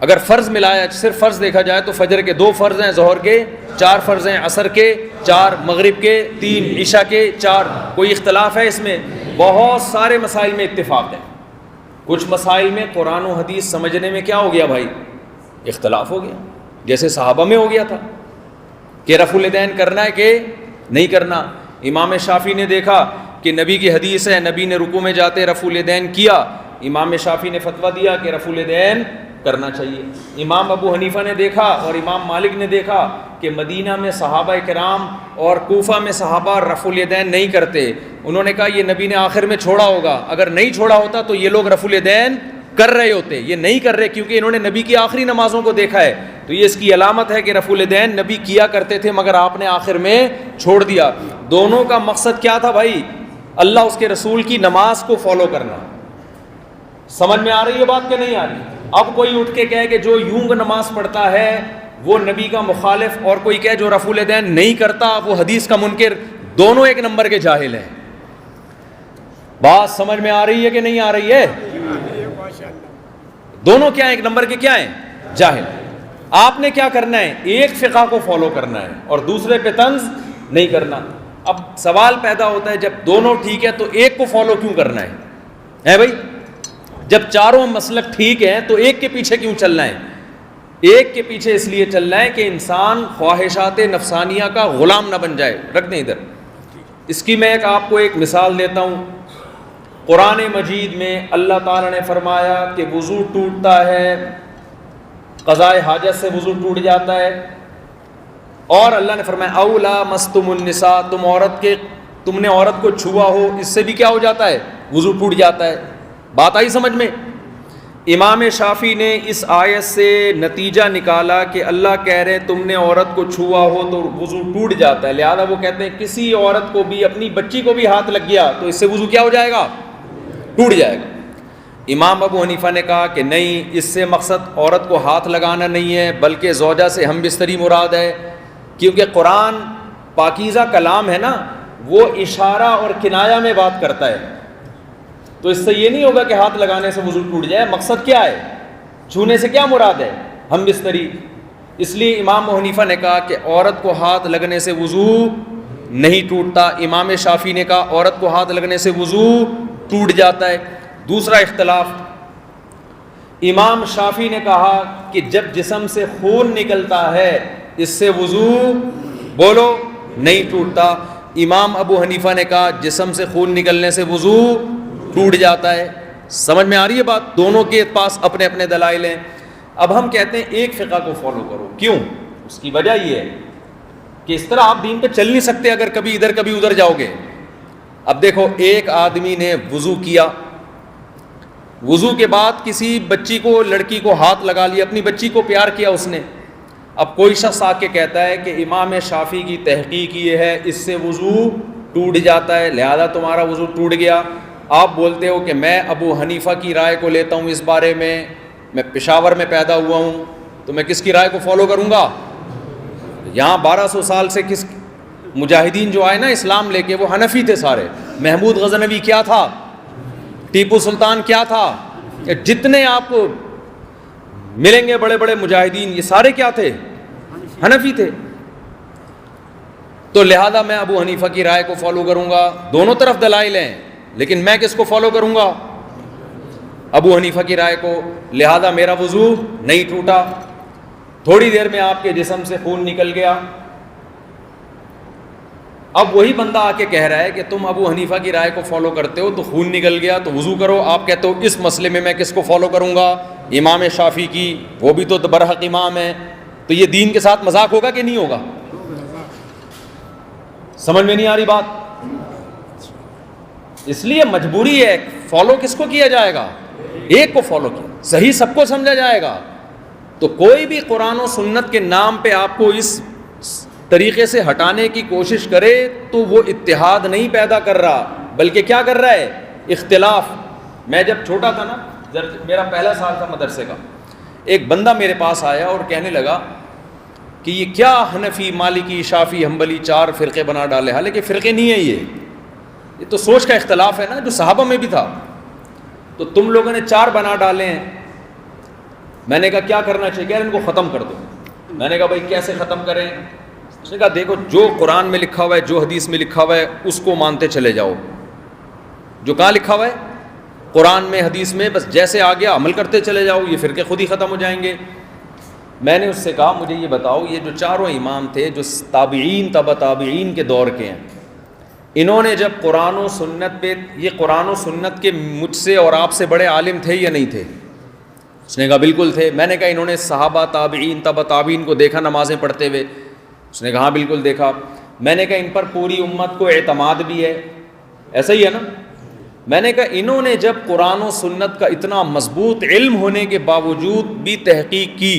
اگر فرض ملایا، صرف فرض دیکھا جائے تو فجر کے 2 فرض ہیں، ظہر کے 4 فرض ہیں، عصر کے 4، مغرب کے 3، عشاء کے 4۔ کوئی اختلاف ہے اس میں؟ بہت سارے مسائل میں اتفاق ہے۔ کچھ مسائل میں قرآن و حدیث سمجھنے میں کیا ہو گیا بھائی؟ اختلاف ہو گیا۔ جیسے صحابہ میں ہو گیا تھا کہ رفع الیدین کرنا ہے کہ نہیں کرنا۔ امام شافعی نے دیکھا کہ نبی کی حدیث ہے، نبی نے رکوع میں جاتے رفع الیدین کیا، امام شافعی نے فتویٰ دیا کہ رفع الیدین کرنا چاہیے۔ امام ابو حنیفہ نے دیکھا اور امام مالک نے دیکھا کہ مدینہ میں صحابہ کرام اور کوفہ میں صحابہ رفع الیدین نہیں کرتے، انہوں نے کہا یہ نبی نے آخر میں چھوڑا ہوگا، اگر نہیں چھوڑا ہوتا تو یہ لوگ رفع الیدین کر رہے ہوتے، یہ نہیں کر رہے کیونکہ انہوں نے نبی کی آخری نمازوں کو دیکھا ہے، تو یہ اس کی علامت ہے کہ رفع الیدین نبی کیا کرتے تھے مگر آپ نے آخر میں چھوڑ دیا۔ دونوں کا مقصد کیا تھا بھائی؟ اللہ اس کے رسول کی نماز کو فالو کرنا۔ سمجھ میں آ رہی ہے بات کہ نہیں آ رہی؟ اب کوئی اٹھ کے کہے کہ جو یوں نماز پڑھتا ہے وہ نبی کا مخالف، اور کوئی کہے جو رفع الیدین نہیں کرتا وہ حدیث کا منکر، دونوں ایک نمبر کے جاہل ہیں۔ بات سمجھ میں آ رہی ہے کہ نہیں آ رہی ہے؟ دونوں کیا ہیں؟ ایک نمبر کے کیا ہیں؟ جاہل۔ آپ نے کیا کرنا ہے؟ ایک فقہ کو فالو کرنا ہے اور دوسرے پہ طنز نہیں کرنا۔ اب سوال پیدا ہوتا ہے جب دونوں ٹھیک ہے تو ایک کو فالو کیوں کرنا ہے بھائی؟ جب چاروں مسلک ٹھیک ہیں تو ایک کے پیچھے کیوں چلنا ہے؟ ایک کے پیچھے اس لیے چلنا ہے کہ انسان خواہشات نفسانیہ کا غلام نہ بن جائے۔ رکھ دیں ادھر، اس کی میں آپ کو ایک مثال دیتا ہوں۔ قرآن مجید میں اللہ تعالیٰ نے فرمایا کہ وضو ٹوٹتا ہے، قضاء حاجت سے وضو ٹوٹ جاتا ہے، اور اللہ نے فرمایا اولا مستم النساء، تم نے عورت کو چھوا ہو، اس سے بھی کیا ہو جاتا ہے؟ وضو ٹوٹ جاتا ہے۔ بات آئی سمجھ میں؟ امام شافعی نے اس آیت سے نتیجہ نکالا کہ اللہ کہہ رہے تم نے عورت کو چھوا ہو تو وضو ٹوٹ جاتا ہے، لہذا وہ کہتے ہیں کسی عورت کو بھی، اپنی بچی کو بھی ہاتھ لگ گیا تو اس سے وضو کیا ہو جائے گا؟ ٹوٹ جائے گا۔ امام ابو حنیفہ نے کہا کہ نہیں، اس سے مقصد عورت کو ہاتھ لگانا نہیں ہے بلکہ زوجہ سے ہم بستری مراد ہے، کیونکہ قرآن پاکیزہ کلام ہے نا، وہ اشارہ اور کنایہ میں بات کرتا ہے، تو اس سے یہ نہیں ہوگا کہ ہاتھ لگانے سے وضو ٹوٹ جائے۔ مقصد کیا ہے؟ چھونے سے کیا مراد ہے؟ ہم بستری۔ اس لیے امام ابو حنیفہ نے کہا کہ عورت کو ہاتھ لگنے سے وضو نہیں ٹوٹتا، امام شافعی نے کہا عورت کو ہاتھ لگنے سے وضو ٹوٹ جاتا ہے۔ دوسرا اختلاف، امام شافعی نے کہا کہ جب جسم سے خون نکلتا ہے اس سے وضو بولو نہیں ٹوٹتا، امام ابو حنیفہ نے کہا جسم سے خون نکلنے سے وضو ٹوٹ جاتا ہے۔ سمجھ میں آ رہی ہے بات؟ دونوں کے پاس اپنے اپنے دلائل ہیں۔ اب ہم کہتے ہیں ایک فقہ کو فالو کرو، کیوں؟ اس کی وجہ یہ ہے کہ اس طرح آپ دین پہ چل نہیں سکتے اگر کبھی ادھر کبھی ادھر جاؤ گے۔ اب دیکھو، ایک آدمی نے وضو کیا، وضو کے بعد کسی بچی کو، لڑکی کو ہاتھ لگا لیا، اپنی بچی کو پیار کیا اس نے، اب کوئی شخص آ کے کہتا ہے کہ امام شافعی کی تحقیق یہ ہے اس سے وضو ٹوٹ جاتا ہے لہذا تمہارا وضو ٹوٹ گیا. آپ بولتے ہو کہ میں ابو حنیفہ کی رائے کو لیتا ہوں اس بارے میں پشاور میں پیدا ہوا ہوں تو میں کس کی رائے کو فالو کروں گا؟ یہاں 1200 سال سے کس مجاہدین جو آئے نا اسلام لے کے وہ حنفی تھے سارے. محمود غزنوی کیا تھا؟ ٹیپو سلطان کیا تھا؟ جتنے آپ کو ملیں گے بڑے بڑے مجاہدین یہ سارے کیا تھے؟ حنفی تھے. تو لہذا میں ابو حنیفہ کی رائے کو فالو کروں گا. دونوں طرف دلائل ہیں لیکن میں کس کو فالو کروں گا؟ ابو حنیفہ کی رائے کو. لہذا میرا وضو نہیں ٹوٹا. تھوڑی دیر میں آپ کے جسم سے خون نکل گیا. اب وہی بندہ آ کے کہہ رہا ہے کہ تم ابو حنیفہ کی رائے کو فالو کرتے ہو تو خون نکل گیا تو وضو کرو. آپ کہتے ہو اس مسئلے میں کس کو فالو کروں گا؟ امام شافعی کی. وہ بھی تو برحق امام ہے. تو یہ دین کے ساتھ مذاق ہوگا کہ نہیں ہوگا؟ سمجھ میں نہیں آ رہی بات؟ اس لیے مجبوری ہے. فالو کس کو کیا جائے گا؟ ایک کو فالو کیا. صحیح سب کو سمجھا جائے گا. تو کوئی بھی قرآن و سنت کے نام پہ آپ کو اس طریقے سے ہٹانے کی کوشش کرے تو وہ اتحاد نہیں پیدا کر رہا بلکہ کیا کر رہا ہے؟ اختلاف. میں جب چھوٹا تھا نا میرا پہلا سال تھا مدرسے کا, ایک بندہ میرے پاس آیا اور کہنے لگا کہ یہ کیا حنفی مالکی شافعی حنبلی 4 فرقے بنا ڈالے. حالانکہ فرقے نہیں ہیں یہ تو سوچ کا اختلاف ہے نا جو صحابہ میں بھی تھا. تو تم لوگوں نے 4 بنا ڈالے ہیں. میں نے کہا کیا کرنا چاہیے؟ ان کو ختم کر دو. میں نے کہا بھائی کیسے ختم کریں؟ اس نے کہا دیکھو جو قرآن میں لکھا ہوا ہے جو حدیث میں لکھا ہوا ہے اس کو مانتے چلے جاؤ. جو کہاں لکھا ہوا ہے قرآن میں حدیث میں بس جیسے آ گیا عمل کرتے چلے جاؤ. یہ فرقے خود ہی ختم ہو جائیں گے. میں نے اس سے کہا مجھے یہ بتاؤ یہ جو 4 امام تھے جو تابعین تبع تابعین کے دور کے ہیں انہوں نے جب قرآن و سنت پہ یہ قرآن و سنت کے مجھ سے اور آپ سے بڑے عالم تھے یا نہیں تھے؟ اس نے کہا بالکل تھے. میں نے کہا انہوں نے صحابہ تابعین تبع تابعین کو دیکھا نمازیں پڑھتے ہوئے؟ اس نے کہا ہاں بالکل دیکھا. میں نے کہا ان پر پوری امت کو اعتماد بھی ہے, ایسا ہی ہے نا؟ میں نے کہا انہوں نے جب قرآن و سنت کا اتنا مضبوط علم ہونے کے باوجود بھی تحقیق کی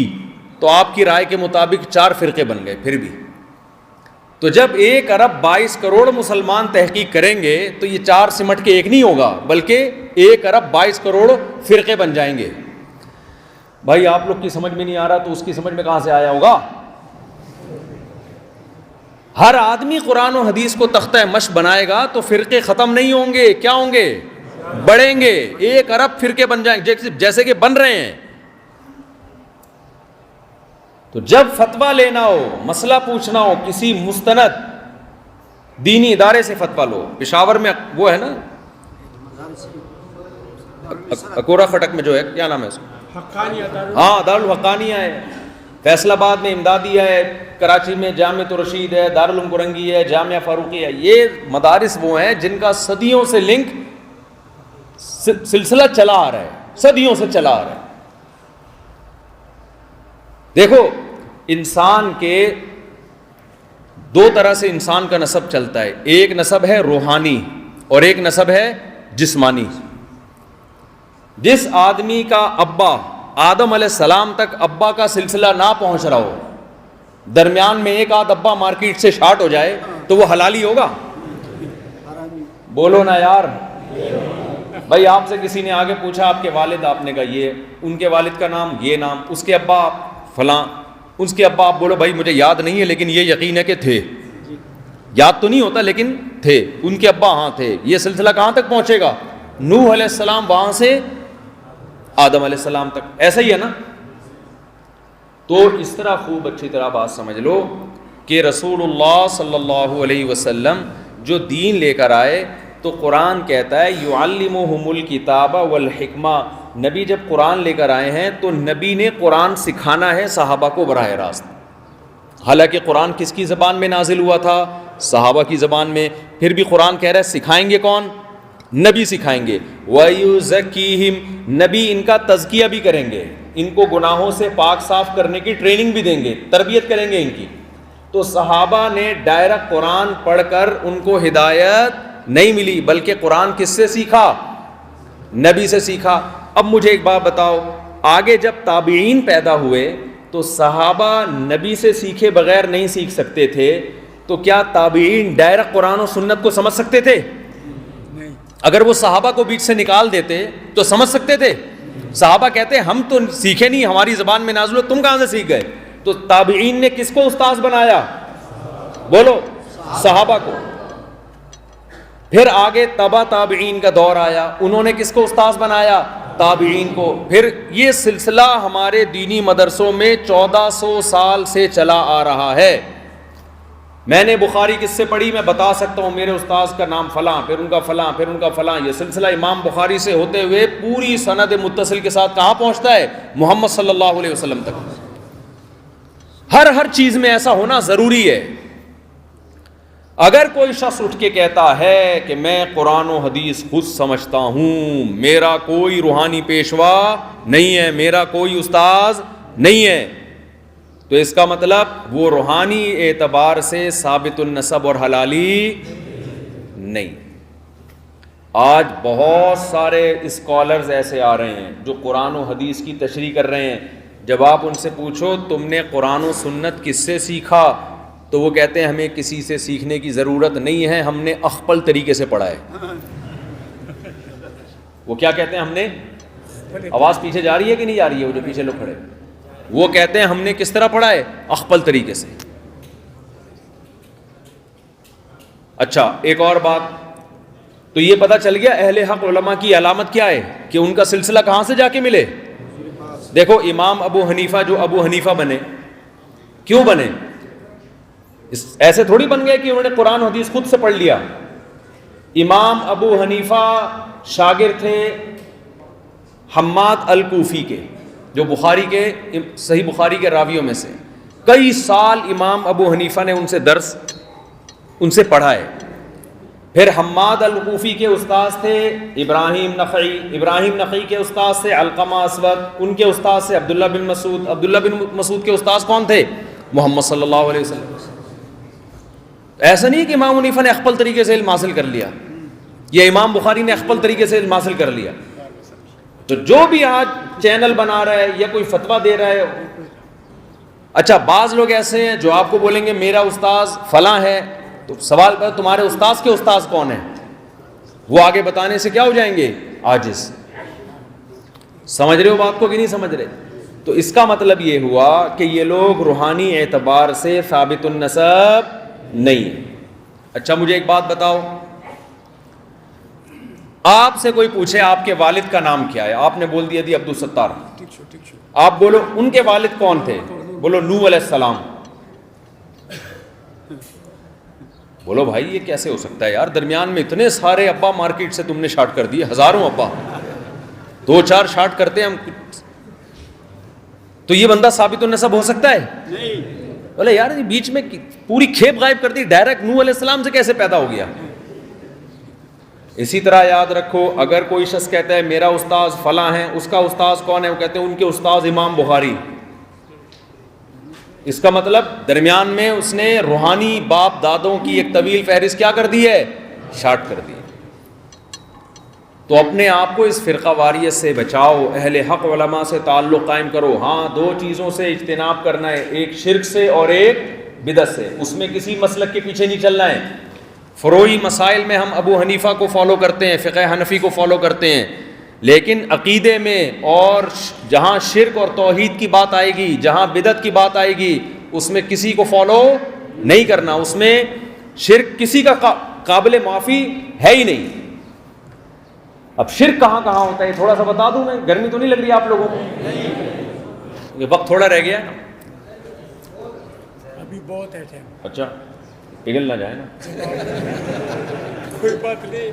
تو آپ کی رائے کے مطابق 4 فرقے بن گئے. پھر بھی تو جب 1 ارب 22 کروڑ مسلمان تحقیق کریں گے تو یہ 4 سمٹ کے ایک نہیں ہوگا بلکہ 1 ارب 22 کروڑ فرقے بن جائیں گے. بھائی آپ لوگ کی سمجھ میں نہیں آ رہا تو اس کی سمجھ میں کہاں سے آیا ہوگا؟ ہر آدمی قرآن و حدیث کو تختہ مشق بنائے گا تو فرقے ختم نہیں ہوں گے. کیا ہوں گے؟ بڑھیں گے. 1 ارب فرقے بن جائیں گے جیسے کہ بن رہے ہیں. تو جب فتویٰ لینا ہو مسئلہ پوچھنا ہو کسی مستند دینی ادارے سے فتویٰ لو. پشاور میں وہ ہے نا اکورا خٹک میں جو ہے کیا نام ہے اس کا؟ ہاں دارالحقانیہ ہے. فیصل آباد میں امدادیہ ہے. کراچی میں جامعۃ الرشید ہے. دارالعلوم کرنگی ہے. جامعہ فاروقی ہے. یہ مدارس وہ ہیں جن کا صدیوں سے لنک سلسلہ چلا آ رہا ہے. صدیوں سے چلا آ رہا ہے. دیکھو انسان کے 2 طرح سے انسان کا نسب چلتا ہے. ایک نسب ہے روحانی اور ایک نسب ہے جسمانی. جس آدمی کا ابا آدم علیہ السلام تک ابا کا سلسلہ نہ پہنچ رہا ہو, درمیان میں ایک آدھ ابا مارکیٹ سے شارٹ ہو جائے تو وہ حلالی ہوگا؟ بولو نا یار. بھائی آپ سے کسی نے آگے پوچھا آپ کے والد, آپ نے کہا یہ, ان کے والد کا نام یہ نام, اس کے ابا فلاں, اس کے ابا آپ بولو بھائی مجھے یاد نہیں ہے لیکن یہ یقین ہے کہ تھے. یاد تو نہیں ہوتا لیکن تھے. ان کے ابا ہاں تھے. یہ سلسلہ کہاں تک پہنچے گا؟ نوح علیہ السلام وہاں سے آدم علیہ السلام تک. ایسا ہی ہے نا؟ تو اس طرح خوب اچھی طرح بات سمجھ لو کہ رسول اللہ صلی اللہ علیہ وسلم جو دین لے کر آئے تو قرآن کہتا ہے یعلمہم الکتاب والحکمہ. نبی جب قرآن لے کر آئے ہیں تو نبی نے قرآن سکھانا ہے صحابہ کو براہ راست. حالانکہ قرآن کس کی زبان میں نازل ہوا تھا؟ صحابہ کی زبان میں. پھر بھی قرآن کہہ رہا ہے سکھائیں گے کون؟ نبی سکھائیں گے. وَيُزَكِّيهِمْ نبی ان کا تزکیہ بھی کریں گے, ان کو گناہوں سے پاک صاف کرنے کی ٹریننگ بھی دیں گے, تربیت کریں گے ان کی. تو صحابہ نے ڈائریکٹ قرآن پڑھ کر ان کو ہدایت نہیں ملی بلکہ قرآن کس سے سیکھا؟ نبی سے سیکھا. اب مجھے ایک بات بتاؤ, آگے جب تابعین پیدا ہوئے تو صحابہ نبی سے سیکھے بغیر نہیں سیکھ سکتے تھے، تو کیا تابعین ڈائریکٹ قرآن و سنت کو سمجھ سکتے تھے؟ نہیں۔ اگر وہ صحابہ کو بیچ سے نکال دیتے تو سمجھ سکتے تھے؟ صحابہ کہتے ہم تو سیکھے نہیں، ہماری زبان میں نازل ہو، تم کہاں سے سیکھ گئے؟ تو تابعین نے کس کو استاذ بنایا؟ بولو، صحابہ کو۔ پھر آگے تبع تابعین کا دور آیا، انہوں نے کس کو استاذ بنایا؟ تابعین کو۔ پھر یہ سلسلہ ہمارے دینی مدرسوں میں 1400 سال سے چلا آ رہا ہے۔ میں نے بخاری کس سے پڑھی، میں بتا سکتا ہوں، میرے استاذ کا نام فلاں، پھر ان کا فلاں، پھر ان کا فلاں، یہ سلسلہ امام بخاری سے ہوتے ہوئے پوری سند متصل کے ساتھ کہاں پہنچتا ہے؟ محمد صلی اللہ علیہ وسلم تک۔ ہر چیز میں ایسا ہونا ضروری ہے۔ اگر کوئی شخص اٹھ کے کہتا ہے کہ میں قرآن و حدیث خود سمجھتا ہوں، میرا کوئی روحانی پیشوا نہیں ہے، میرا کوئی استاذ نہیں ہے، تو اس کا مطلب وہ روحانی اعتبار سے ثابت النسب اور حلالی نہیں۔ آج بہت سارے اسکالرز ایسے آ رہے ہیں جو قرآن و حدیث کی تشریح کر رہے ہیں، جب آپ ان سے پوچھو تم نے قرآن و سنت کس سے سیکھا، تو وہ کہتے ہیں ہمیں کسی سے سیکھنے کی ضرورت نہیں ہے، ہم نے اخپل طریقے سے پڑھا ہے۔ وہ کیا کہتے ہیں؟ ہم نے، آواز پیچھے جا رہی ہے کہ نہیں جا رہی ہے؟ وہ جو پیچھے لوگ کھڑے، وہ کہتے ہیں ہم نے کس طرح پڑھا ہے؟ اخپل طریقے سے۔ اچھا، ایک اور بات، تو یہ پتہ چل گیا اہل حق علماء کی علامت کیا ہے کہ ان کا سلسلہ کہاں سے جا کے ملے۔ دیکھو امام ابو حنیفہ جو ابو حنیفہ بنے، کیوں بنے؟ ایسے تھوڑی بن گئے کہ انہوں نے قرآن حدیث خود سے پڑھ لیا۔ امام ابو حنیفہ شاگرد تھے حماد الکوفی کے، جو بخاری کے صحیح بخاری کے راویوں میں سے، کئی سال امام ابو حنیفہ نے ان سے درس ان سے پڑھا ہے۔ پھر حماد الکوفی کے استاذ تھے ابراہیم نخعی، ابراہیم نخعی کے استاذ سے علقمہ اسود، ان کے استاذ سے عبداللہ بن مسعود، عبداللہ بن مسعود کے استاذ کون تھے؟ محمد صلی اللہ علیہ وسلم۔ ایسا نہیں کہ امام حنیفہ نے اخپل طریقے سے علم حاصل کر لیا، یا امام بخاری نے اخپل طریقے سے علم حاصل کر لیا۔ تو جو بھی آج چینل بنا رہا ہے یا کوئی فتویٰ دے رہا ہے، اچھا بعض لوگ ایسے ہیں جو آپ کو بولیں گے میرا استاذ فلاں ہے، تو سوال پر تمہارے استاذ کے استاذ کون ہیں؟ وہ آگے بتانے سے کیا ہو جائیں گے؟ عاجز۔ سمجھ رہے ہو بات کو کہ نہیں سمجھ رہے؟ تو اس کا مطلب یہ ہوا کہ یہ لوگ روحانی اعتبار سے ثابت النسب نہیں۔ اچھا مجھے ایک بات بتاؤ، آپ سے کوئی پوچھے آپ کے والد کا نام کیا ہے، آپ نے بول دیا عبدالستار، آپ بولو ان کے والد کون تھے؟ بولو نوح علیہ السلام۔ بولو بھائی یہ کیسے ہو سکتا ہے یار، درمیان میں اتنے سارے ابا مارکیٹ سے تم نے شارٹ کر دیے، ہزاروں ابا، 2-4 شارٹ کرتے ہیں ہم، تو یہ بندہ ثابت النسب ہو سکتا ہے؟ نہیں۔ بولے یار بیچ میں پوری کھیپ غائب کر دی، ڈائریکٹ نوح علیہ السلام سے کیسے پیدا ہو گیا؟ اسی طرح یاد رکھو، اگر کوئی شخص کہتا ہے میرا استاذ فلاں ہے، اس کا استاذ کون ہے؟ وہ کہتے ہیں ان کے استاذ امام بخاری۔ اس کا مطلب درمیان میں اس نے روحانی باپ دادوں کی ایک طویل فہرست کیا کر دی ہے؟ شارٹ کر دی۔ تو اپنے آپ کو اس فرقہ واریت سے بچاؤ، اہل حق علماء سے تعلق قائم کرو۔ ہاں 2 چیزوں سے اجتناب کرنا ہے، ایک شرک سے اور ایک بدعت سے، اس میں کسی مسلک کے پیچھے نہیں چلنا ہے۔ فروعی مسائل میں ہم ابو حنیفہ کو فالو کرتے ہیں، فقہ حنفی کو فالو کرتے ہیں، لیکن عقیدے میں اور جہاں شرک اور توحید کی بات آئے گی، جہاں بدعت کی بات آئے گی، اس میں کسی کو فالو نہیں کرنا، اس میں شرک کسی کا قابل معافی ہے ہی نہیں۔ اب شرک کہاں کہاں ہوتا ہے تھوڑا سا بتا دوں میں، گرمی تو نہیں لگ رہی آپ لوگوں کو؟ یہ وقت تھوڑا رہ گیا ہے، ابھی بہت ہے ٹائم۔ اچھا پگھل نہ جائے نا، کوئی بات نہیں،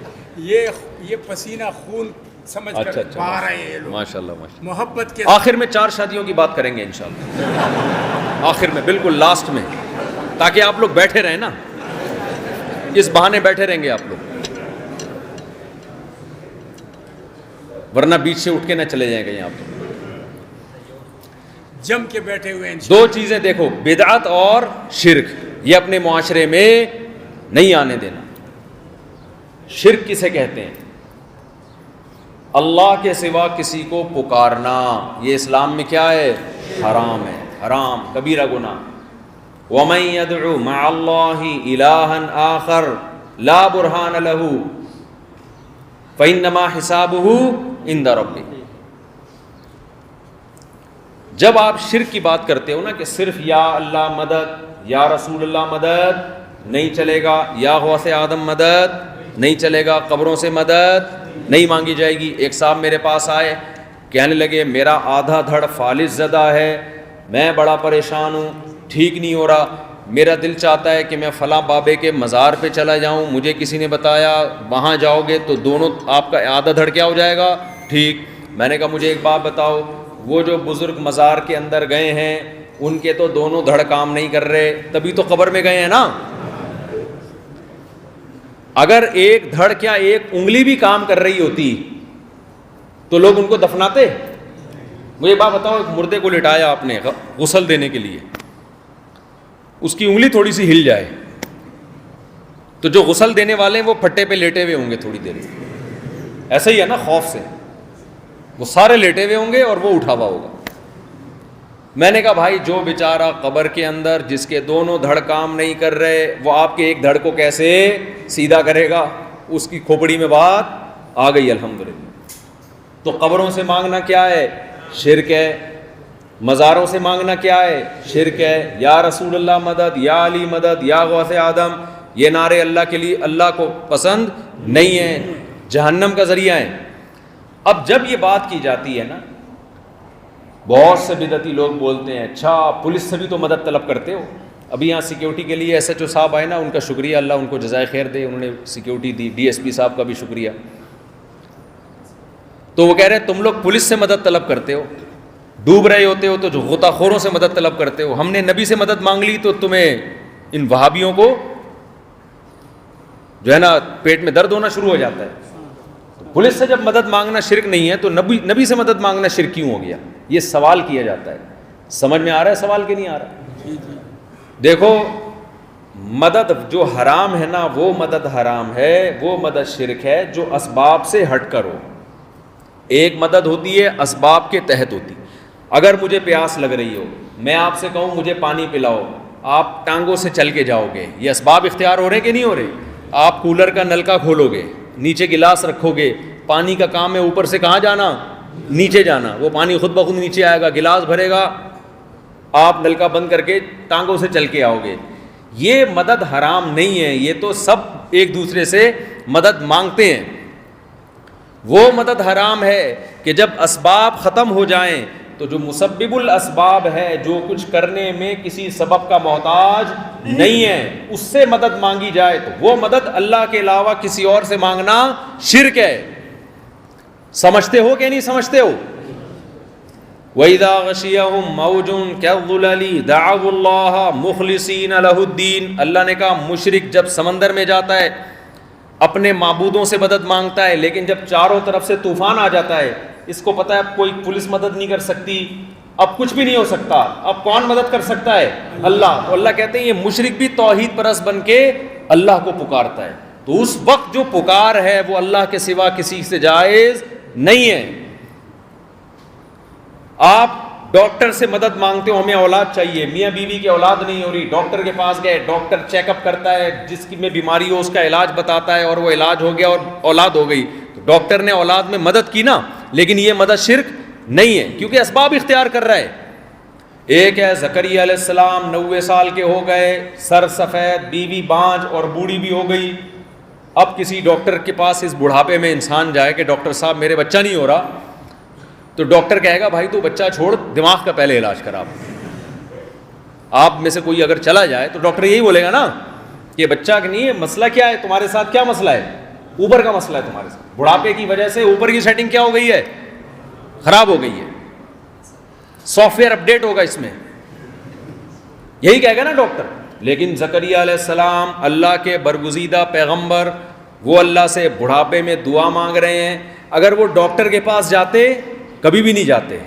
یہ پسینہ خون سمجھ کر باہر آئے ہیں لوگ، ماشاءاللہ محبت کے۔ آخر میں 4 شادیوں کی بات کریں گے انشاءاللہ، آخر میں بالکل لاسٹ میں، تاکہ آپ لوگ بیٹھے رہیں نا، اس بہانے بیٹھے رہیں گے آپ لوگ، ورنہ بیچ سے اٹھ کے نہ چلے جائیں کہیں آپ لوگ۔ جم کے بیٹھے ہوئے ہیں۔ 2 چیزیں دیکھو، بدعت اور شرک، یہ اپنے معاشرے میں نہیں آنے دینا۔ شرک کسے کہتے ہیں؟ اللہ کے سوا کسی کو پکارنا، یہ اسلام میں کیا ہے؟ حرام ہے، حرام کبیرہ گناہ. وَمَن يَدْعُ مَعَ اللَّهِ إِلَٰهًا آخَرَ لَا بُرْهَانَ لَهُ فَإِنَّمَا حِسَابُهُ عِندَ رَبِّهِ. جب آپ شرک کی بات کرتے ہو نا کہ صرف یا اللہ مدد، یا رسول اللہ مدد نہیں چلے گا، یا غوث آدم مدد نہیں چلے گا، قبروں سے مدد نہیں مانگی جائے گی. ایک صاحب میرے پاس آئے، کہنے لگے میرا آدھا دھڑ فالج زدہ ہے، میں بڑا پریشان ہوں، ٹھیک نہیں ہو رہا، میرا دل چاہتا ہے کہ میں فلاں بابے کے مزار پہ چلا جاؤں، مجھے کسی نے بتایا وہاں جاؤ گے تو دونوں آپ کا آدھا دھڑ کیا ہو جائے گا، ٹھیک. میں نے کہا مجھے ایک بات بتاؤ، وہ جو بزرگ مزار کے اندر گئے ہیں ان کے تو دونوں دھڑ کام نہیں کر رہے، تبھی تو قبر میں گئے ہیں نا. اگر ایک دھڑ کیا ایک انگلی بھی کام کر رہی ہوتی تو لوگ ان کو دفناتے. مجھے بات بتاؤ، ایک مردے کو لٹایا آپ نے غسل دینے کے لیے، اس کی انگلی تھوڑی سی ہل جائے تو جو غسل دینے والے ہیں وہ پھٹے پہ لیٹے ہوئے ہوں گے تھوڑی دیر. ایسا ہی ہے نا، خوف سے وہ سارے لیٹے ہوئے ہوں گے اور وہ اٹھا ہوا ہوگا. میں نے کہا بھائی جو بیچارہ قبر کے اندر جس کے دونوں دھڑ کام نہیں کر رہے وہ آپ کے ایک دھڑ کو کیسے سیدھا کرے گا؟ اس کی کھوپڑی میں بات آ گئی الحمدللہ. تو قبروں سے مانگنا کیا ہے؟ شرک ہے. مزاروں سے مانگنا کیا ہے؟ شرک ہے. یا رسول اللہ مدد، یا علی مدد، یا غوث آدم، یہ نعرے اللہ کے لیے اللہ کو پسند نہیں ہیں، جہنم کا ذریعہ ہیں. اب جب یہ بات کی جاتی ہے نا، بہت سے بدعتی لوگ بولتے ہیں اچھا پولیس سے بھی تو مدد طلب کرتے ہو. ابھی یہاں سیکیورٹی کے لیے ایس ایچ او صاحب آئے نا، ان کا شکریہ، اللہ ان کو جزائے خیر دے، انہوں نے سیکیورٹی دی. ڈی ایس پی صاحب کا بھی شکریہ. تو وہ کہہ رہے ہیں تم لوگ پولیس سے مدد طلب کرتے ہو، ڈوب رہے ہوتے ہو تو جو غوطہ خوروں سے مدد طلب کرتے ہو. ہم نے نبی سے مدد مانگ لی تو تمہیں ان وہابیوں کو جو ہے نا پیٹ میں درد ہونا شروع ہو جاتا ہے. پولیس سے جب مدد مانگنا شرک نہیں ہے تو نبی سے مدد مانگنا شرک کیوں ہو گیا؟ یہ سوال کیا جاتا ہے. سمجھ میں آ رہا ہے سوال کہ نہیں آ رہا؟ دیکھو مدد جو حرام ہے نا وہ مدد حرام ہے، وہ مدد شرک ہے جو اسباب سے ہٹ کر ہو. ایک مدد ہوتی ہے اسباب کے تحت ہوتی. اگر مجھے پیاس لگ رہی ہو، میں آپ سے کہوں مجھے پانی پلاؤ، آپ ٹانگوں سے چل کے جاؤ گے، یہ اسباب اختیار ہو رہے کہ نہیں ہو رہے؟ آپ کولر کا نل کا کھولو گے، نیچے گلاس رکھو گے، پانی کا کام ہے اوپر سے کہاں جانا؟ نیچے جانا. وہ پانی خود بخود نیچے آئے گا، گلاس بھرے گا، آپ نل کا بند کر کے ٹانگوں سے چل کے آؤ گے. یہ مدد حرام نہیں ہے، یہ تو سب ایک دوسرے سے مدد مانگتے ہیں. وہ مدد حرام ہے کہ جب اسباب ختم ہو جائیں تو جو مسبب الاسباب ہے، جو کچھ کرنے میں کسی سبب کا محتاج نہیں ہے، اس سے مدد مانگی جائے تو وہ مدد اللہ کے علاوہ کسی اور سے مانگنا شرک ہے. سمجھتے ہو کہ نہیں سمجھتے ہو؟ وَإِذَا غَشِيَهُمْ مَوْجٌ كَالظُّلَلِ دَعَوُا اللَّهَ مُخْلِصِينَ لَهُ الدِّينَ. اللہ نے کہا مشرک جب سمندر میں جاتا ہے اپنے معبودوں سے مدد مانگتا ہے، لیکن جب چاروں طرف سے طوفان آ جاتا ہے، اس کو پتہ ہے اب کوئی پولیس مدد نہیں کر سکتی، اب کچھ بھی نہیں ہو سکتا، اب کون مدد کر سکتا ہے؟ اللہ. تو اللہ کہتے ہیں یہ مشرک بھی توحید پرست بن کے اللہ کو پکارتا ہے. تو اس وقت جو پکار ہے وہ اللہ کے سوا کسی سے جائز نہیں ہے. آپ ڈاکٹر سے مدد مانگتے ہو ہمیں اولاد چاہیے، میاں بیوی کی اولاد نہیں ہو رہی، ڈاکٹر کے پاس گئے، ڈاکٹر چیک اپ کرتا ہے، جس کی میں بیماری ہو اس کا علاج بتاتا ہے اور وہ علاج ہو گیا اور اولاد ہو گئی. تو ڈاکٹر نے اولاد میں مدد کی نا، لیکن یہ مدد شرک نہیں ہے کیونکہ اسباب اختیار کر رہا ہے. ایک ہے زکریا علیہ السلام 90 سال کے ہو گئے، سر سفید، بیوی بانج اور بوڑھی بھی ہو گئی. اب کسی ڈاکٹر کے پاس اس بڑھاپے میں انسان جائے کہ ڈاکٹر صاحب میرے بچہ نہیں ہو رہا، تو ڈاکٹر کہے گا بھائی تو بچہ چھوڑ، دماغ کا پہلے علاج کرا. آپ میں سے کوئی اگر چلا جائے تو ڈاکٹر یہی بولے گا نا کہ بچہ کہ نہیں ہے، مسئلہ کیا ہے تمہارے ساتھ، کیا مسئلہ ہے؟ اوپر کا مسئلہ ہے تمہارے ساتھ، بڑھاپے کی وجہ سے اوپر کی سیٹنگ کیا ہو گئی ہے؟ خراب ہو گئی ہے، سافٹ ویئر اپڈیٹ ہوگا اس میں، یہی کہے گا نا ڈاکٹر. لیکن زکریا علیہ السلام اللہ کے برگزیدہ پیغمبر، وہ اللہ سے بڑھاپے میں دعا مانگ رہے ہیں. اگر وہ ڈاکٹر کے پاس جاتے کبھی بھی نہیں جاتے.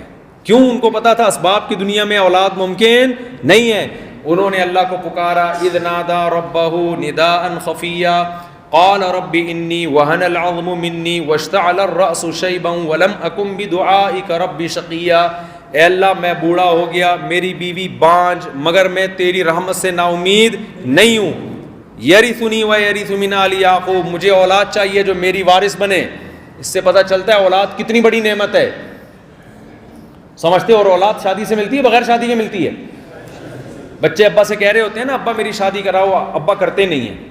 کیوں؟ ان کو پتا تھا اسباب کی دنیا میں اولاد ممکن نہیں ہے. انہوں نے اللہ کو پکارا، اذ نادا ربہ نداء خفیا قال رب انی وہن العظم منی واشتعل الرأس شیبا ولم اکن بدعائک رب شقیا. اے اللہ میں بوڑھا ہو گیا, میری بیوی بانجھ, مگر میں تیری رحمت سے نا امید نہیں ہوں. یرثنی و یرث من آل یعقوب, مجھے اولاد چاہیے جو میری وارث بنے. اس سے پتہ چلتا ہے اولاد کتنی بڑی نعمت ہے. سمجھتے ہو؟ اور اولاد شادی سے ملتی ہے بغیر شادی کے ملتی ہے؟ بچے ابا سے کہہ رہے ہوتے ہیں نا ابا میری شادی کراؤ, ابا کرتے نہیں ہیں.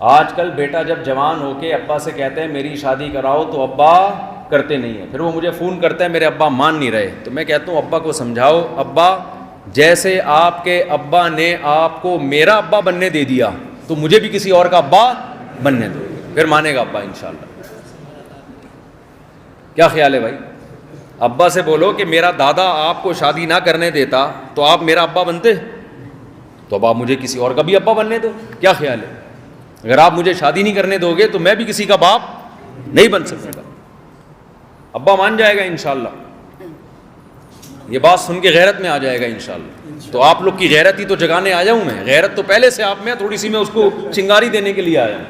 آج کل بیٹا جب جوان ہو کے ابا سے کہتے ہیں میری شادی کراؤ تو ابا کرتے نہیں ہیں. پھر وہ مجھے فون کرتا ہے میرے ابا مان نہیں رہے, تو میں کہتا ہوں ابا کو سمجھاؤ, ابا جیسے آپ کے ابا نے آپ کو میرا ابا بننے دے دیا تو مجھے بھی کسی اور کا ابا بننے دو, پھر مانے گا ابا انشاءاللہ. کیا خیال ہے بھائی؟ ابا سے بولو کہ میرا دادا آپ کو شادی نہ کرنے دیتا تو آپ میرا ابا بنتے, تو اب آپ مجھے کسی اور کا بھی ابا بننے دو. کیا خیال ہے؟ اگر آپ مجھے شادی نہیں کرنے دو گے تو میں بھی کسی کا باپ نہیں بن سکوں گا. ابا مان جائے گا انشاءاللہ, یہ بات سن کے غیرت میں آ جائے گا انشاءاللہ. تو آپ لوگ کی غیرت ہی تو جگانے آیا ہوں میں, غیرت تو پہلے سے آپ میں, تھوڑی سی میں اس کو چنگاری دینے کے لیے آیا ہوں.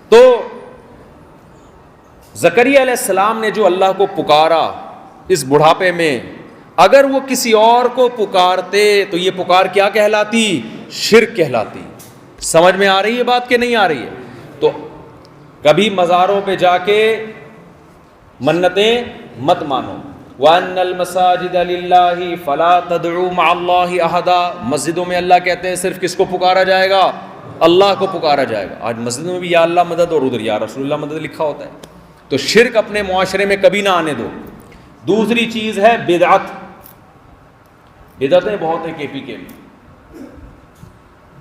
تو زکریا علیہ السلام نے جو اللہ کو پکارا اس بڑھاپے میں, اگر وہ کسی اور کو پکارتے تو یہ پکار کیا کہلاتی؟ شرک کہلاتی. سمجھ میں آ رہی ہے بات کہ نہیں آ رہی ہے؟ تو کبھی مزاروں پہ جا کے منتیں مت مانو. وَأَنَّ الْمَسَاجِدَ لِلَّهِ فَلَا تَدْعُوا مَعَ اللَّهِ أَحَدًا, مسجدوں میں اللہ کہتے ہیں صرف کس کو پکارا جائے گا؟ اللہ کو پکارا جائے گا. آج مسجدوں میں بھی یا اللہ مدد اور ادھر یا رسول اللہ مدد لکھا ہوتا ہے. تو شرک اپنے معاشرے میں کبھی نہ آنے دو. دوسری چیز ہے بدعت. بدعتیں بہت ہیں کے پی کے میں,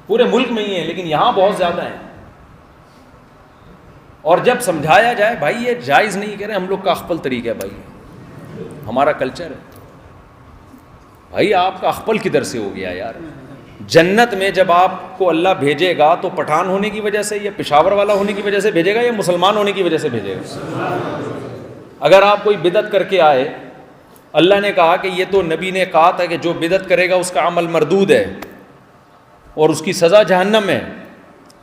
پورے ملک میں ہی ہیں لیکن یہاں بہت زیادہ ہیں. اور جب سمجھایا جائے بھائی یہ جائز نہیں کہہ رہے, ہم لوگ کا اخپل طریقہ ہے بھائی, ہمارا کلچر ہے. بھائی آپ کا اخپل کدھر سے ہو گیا یار؟ جنت میں جب آپ کو اللہ بھیجے گا تو پٹھان ہونے کی وجہ سے یا پشاور والا ہونے کی وجہ سے بھیجے گا یا مسلمان ہونے کی وجہ سے بھیجے گا؟ اگر آپ کوئی بدعت کر کے آئے, اللہ نے کہا کہ یہ تو نبی نے کہا تھا کہ جو بدعت کرے گا اس کا عمل مردود ہے اور اس کی سزا جہنم ہے,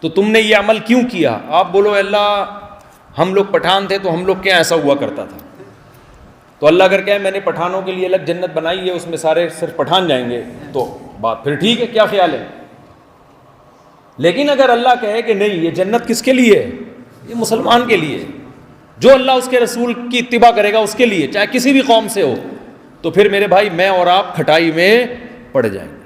تو تم نے یہ عمل کیوں کیا؟ آپ بولو اللہ ہم لوگ پٹھان تھے تو ہم لوگ کیا ایسا ہوا کرتا تھا. تو اللہ اگر کہے میں نے پٹھانوں کے لیے الگ جنت بنائی ہے اس میں سارے صرف پٹھان جائیں گے تو بات پھر ٹھیک ہے. کیا خیال ہے؟ لیکن اگر اللہ کہے کہ نہیں یہ جنت کس کے لیے ہے؟ یہ مسلمان کے لیے, جو اللہ اس کے رسول کی اتباع کرے گا اس کے لیے, چاہے کسی بھی قوم سے ہو, تو پھر میرے بھائی میں اور آپ کھٹائی میں پڑ جائیں گے.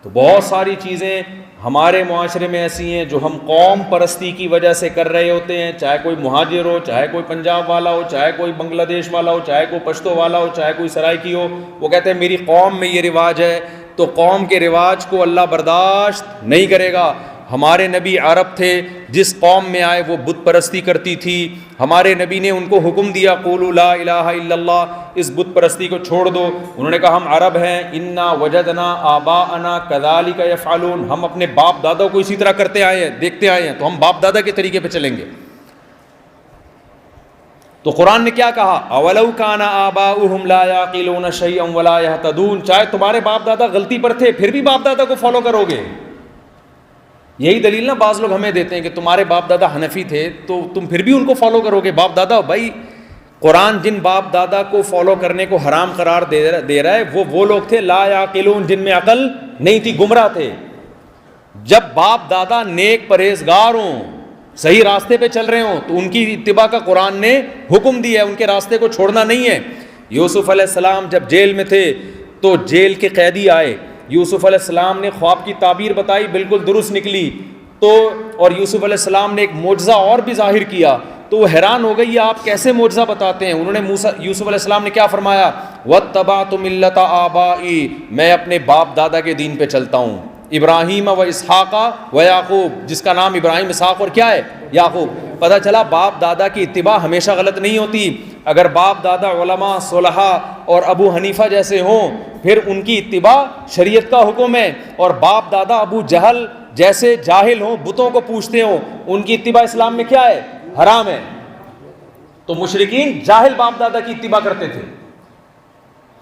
تو بہت ساری چیزیں ہمارے معاشرے میں ایسی ہیں جو ہم قوم پرستی کی وجہ سے کر رہے ہوتے ہیں, چاہے کوئی مہاجر ہو, چاہے کوئی پنجاب والا ہو, چاہے کوئی بنگلہ دیش والا ہو, چاہے کوئی پشتو والا ہو, چاہے کوئی سرائکی ہو. وہ کہتے ہیں میری قوم میں یہ رواج ہے, تو قوم کے رواج کو اللہ برداشت نہیں کرے گا. ہمارے نبی عرب تھے, جس قوم میں آئے وہ بت پرستی کرتی تھی. ہمارے نبی نے ان کو حکم دیا قولوا لا الہ الا اللہ, اس بت پرستی کو چھوڑ دو. انہوں نے کہا ہم عرب ہیں, انا وجدنا آباءنا کذالک یفعلون, ہم اپنے باپ دادا کو اسی طرح کرتے آئے ہیں, دیکھتے آئے ہیں, تو ہم باپ دادا کے طریقے پہ چلیں گے. تو قرآن نے کیا کہا؟ اولو کان آباؤہم لا یعقلون شیئا ولا یہتدون, چاہے تمہارے باپ دادا غلطی پر تھے پھر بھی باپ دادا کو فالو کرو گے. یہی دلیل نا بعض لوگ ہمیں دیتے ہیں کہ تمہارے باپ دادا حنفی تھے تو تم پھر بھی ان کو فالو کرو گے. باپ دادا, بھائی قرآن جن باپ دادا کو فالو کرنے کو حرام قرار دے رہا ہے وہ لوگ تھے لا یعقلون, جن میں عقل نہیں تھی, گمراہ تھے. جب باپ دادا نیک پرہیزگار ہوں, صحیح راستے پہ چل رہے ہوں, تو ان کی اتباع کا قرآن نے حکم دیا ہے, ان کے راستے کو چھوڑنا نہیں ہے. یوسف علیہ السلام جب جیل میں تھے تو جیل کے قیدی آئے, یوسف علیہ السلام نے خواب کی تعبیر بتائی, بالکل درست نکلی. تو اور یوسف علیہ السلام نے ایک معجزہ اور بھی ظاہر کیا, تو وہ حیران ہو گئی آپ کیسے معجزہ بتاتے ہیں. انہوں نے یوسف علیہ السلام نے کیا فرمایا؟ وَاتَّبَعْتُ مِلَّةَ آبَائِي, میں اپنے باپ دادا کے دین پہ چلتا ہوں. ابراہیم و اسحاق و یعقوب, جس کا نام ابراہیم, اسحاق اور کیا ہے یعقوب. پتہ چلا باپ دادا کی اتباع ہمیشہ غلط نہیں ہوتی. اگر باپ دادا علماء صلحاء اور ابو حنیفہ جیسے ہوں پھر ان کی اتباع شریعت کا حکم ہے, اور باپ دادا ابو جہل جیسے جاہل ہوں, بتوں کو پوچھتے ہوں, ان کی اتباع اسلام میں کیا ہے؟ حرام ہے. تو مشرکین جاہل باپ دادا کی اتباع کرتے تھے.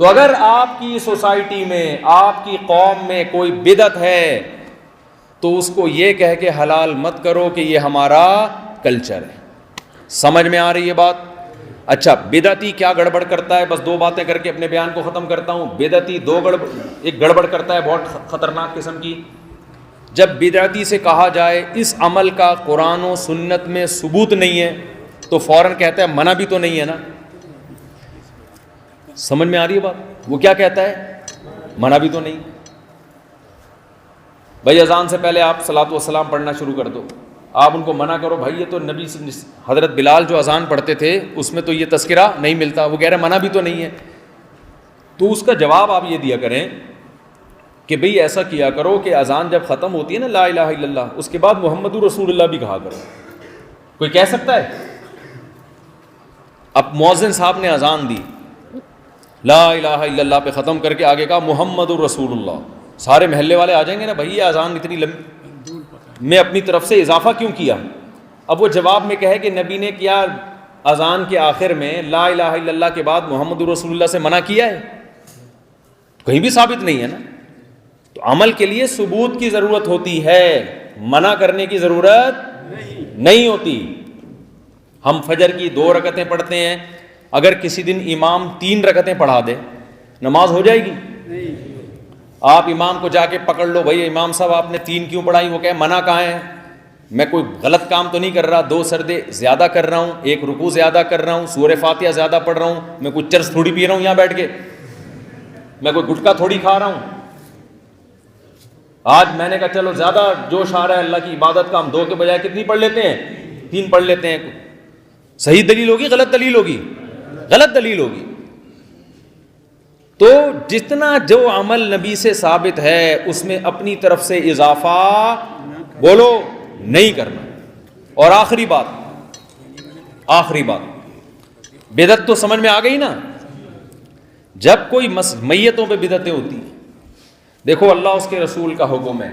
تو اگر آپ کی سوسائٹی میں, آپ کی قوم میں کوئی بدعت ہے تو اس کو یہ کہہ کے حلال مت کرو کہ یہ ہمارا کلچر ہے. سمجھ میں آ رہی ہے بات؟ اچھا بدعتی کیا گڑبڑ کرتا ہے؟ بس دو باتیں کر کے اپنے بیان کو ختم کرتا ہوں. بدعتی ایک گڑبڑ کرتا ہے بہت خطرناک قسم کی. جب بدعتی سے کہا جائے اس عمل کا قرآن و سنت میں ثبوت نہیں ہے تو فوراً کہتا ہے منع بھی تو نہیں ہے نا. سمجھ میں آ رہی ہے بات؟ وہ کیا کہتا ہے؟ منع بھی تو نہیں. بھائی اذان سے پہلے آپ صلاۃ والسلام پڑھنا شروع کر دو. آپ ان کو منع کرو بھائی یہ تو نبی حضرت بلال جو اذان پڑھتے تھے اس میں تو یہ تذکرہ نہیں ملتا. وہ کہہ رہے منع بھی تو نہیں ہے. تو اس کا جواب آپ یہ دیا کریں کہ بھئی ایسا کیا کرو کہ اذان جب ختم ہوتی ہے نا لا الہ الا اللہ, اس کے بعد محمد رسول اللہ بھی کہا کرو. کوئی کہہ سکتا ہے؟ اب مؤذن صاحب نے اذان دی, لا الہ الا اللہ پہ ختم کر کے آگے کہا محمد رسول اللہ, سارے محلے والے آ جائیں گے نا بھائی یہ اذان اتنی لمبی, میں اپنی طرف سے اضافہ کیوں کیا؟ اب وہ جواب میں کہے کہ نبی نے کیا اذان کے آخر میں لا الہ الا اللہ کے بعد محمد رسول اللہ سے منع کیا ہے؟ کہیں بھی ثابت نہیں ہے نا. تو عمل کے لیے ثبوت کی ضرورت ہوتی ہے, منع کرنے کی ضرورت نہیں ہوتی. ہم فجر کی 2 رکعتیں پڑھتے ہیں, اگر کسی دن امام 3 رکعتیں پڑھا دے نماز ہو جائے گی؟ آپ امام کو جا کے پکڑ لو, بھائی امام صاحب آپ نے 3 کیوں پڑھائی؟ وہ کہے منع کہاں ہے, میں کوئی غلط کام تو نہیں کر رہا, 2 سجدے زیادہ کر رہا ہوں, 1 رکوع زیادہ کر رہا ہوں, سورہ فاتحہ زیادہ پڑھ رہا ہوں, میں کوئی چرس تھوڑی پی رہا ہوں یہاں بیٹھ کے, میں کوئی گٹکا تھوڑی کھا رہا ہوں. آج میں نے کہا چلو زیادہ جوش آ رہا ہے اللہ کی عبادت کا, ہم 2 کے بجائے کتنی پڑھ لیتے ہیں؟ 3 پڑھ لیتے ہیں. صحیح دلیل ہوگی غلط دلیل ہوگی؟ غلط دلیل ہوگی. تو جتنا جو عمل نبی سے ثابت ہے اس میں اپنی طرف سے اضافہ بولو نہیں کرنا. اور آخری بات بدعت تو سمجھ میں آ گئی نا. جب کوئی میتوں پہ بدعتیں ہوتی ہیں, دیکھو اللہ اس کے رسول کا حکم ہے